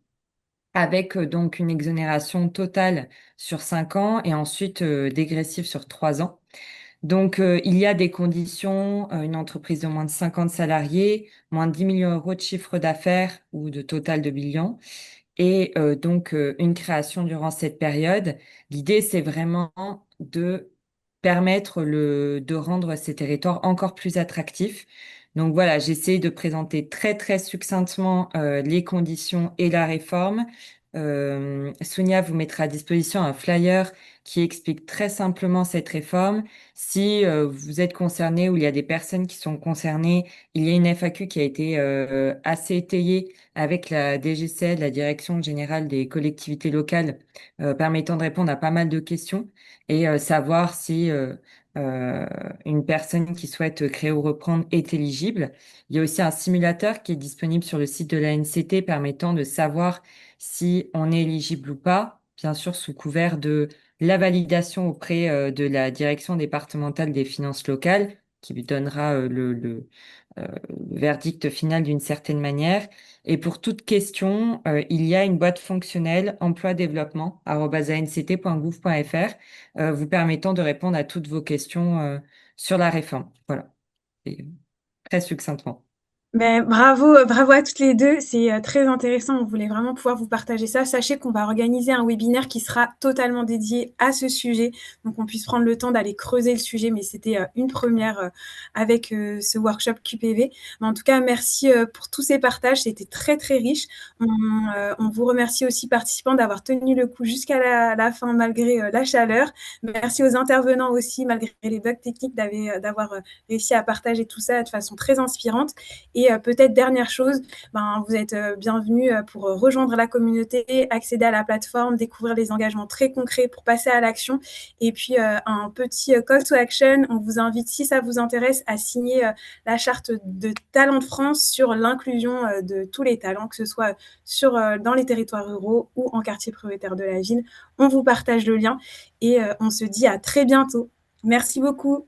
avec donc une exonération totale sur 5 ans et ensuite dégressive sur 3 ans. Donc, il y a des conditions, une entreprise de moins de 50 salariés, moins de 10 millions d'euros de chiffre d'affaires ou de total de bilan, et donc une création durant cette période. L'idée, c'est vraiment de permettre de rendre ces territoires encore plus attractifs. Donc voilà, j'essaie de présenter très très succinctement les conditions et la réforme. Sonia vous mettra à disposition un flyer qui explique très simplement cette réforme. Si vous êtes concerné ou il y a des personnes qui sont concernées, il y a une FAQ qui a été assez étayée avec la DGCL, la Direction générale des collectivités locales, permettant de répondre à pas mal de questions et savoir si euh, une personne qui souhaite créer ou reprendre est éligible. Il y a aussi un simulateur qui est disponible sur le site de l'ANCT permettant de savoir si on est éligible ou pas, bien sûr sous couvert de la validation auprès de la Direction départementale des finances locales, qui lui donnera le verdict final d'une certaine manière. Et pour toute question, il y a une boîte fonctionnelle emploi-développement@anct.gouv.fr vous permettant de répondre à toutes vos questions sur la réforme. Voilà. Et très succinctement. Ben, bravo, bravo à toutes les deux. C'est très intéressant. On voulait vraiment pouvoir vous partager ça. Sachez qu'on va organiser un webinaire qui sera totalement dédié à ce sujet. Donc, on puisse prendre le temps d'aller creuser le sujet. Mais c'était une première avec ce workshop QPV. Mais en tout cas, merci pour tous ces partages. C'était très, très riche. On vous remercie aussi, participants, d'avoir tenu le coup jusqu'à la fin malgré la chaleur. Merci aux intervenants aussi, malgré les bugs techniques, d'avoir réussi à partager tout ça de façon très inspirante. Et peut-être dernière chose, vous êtes bienvenus pour rejoindre la communauté, accéder à la plateforme, découvrir les engagements très concrets pour passer à l'action. Et puis un petit call to action, on vous invite, si ça vous intéresse, à signer la charte de Talents de France sur l'inclusion de tous les talents, que ce soit dans les territoires ruraux ou en quartier prioritaire de la ville. On vous partage le lien et on se dit à très bientôt. Merci beaucoup.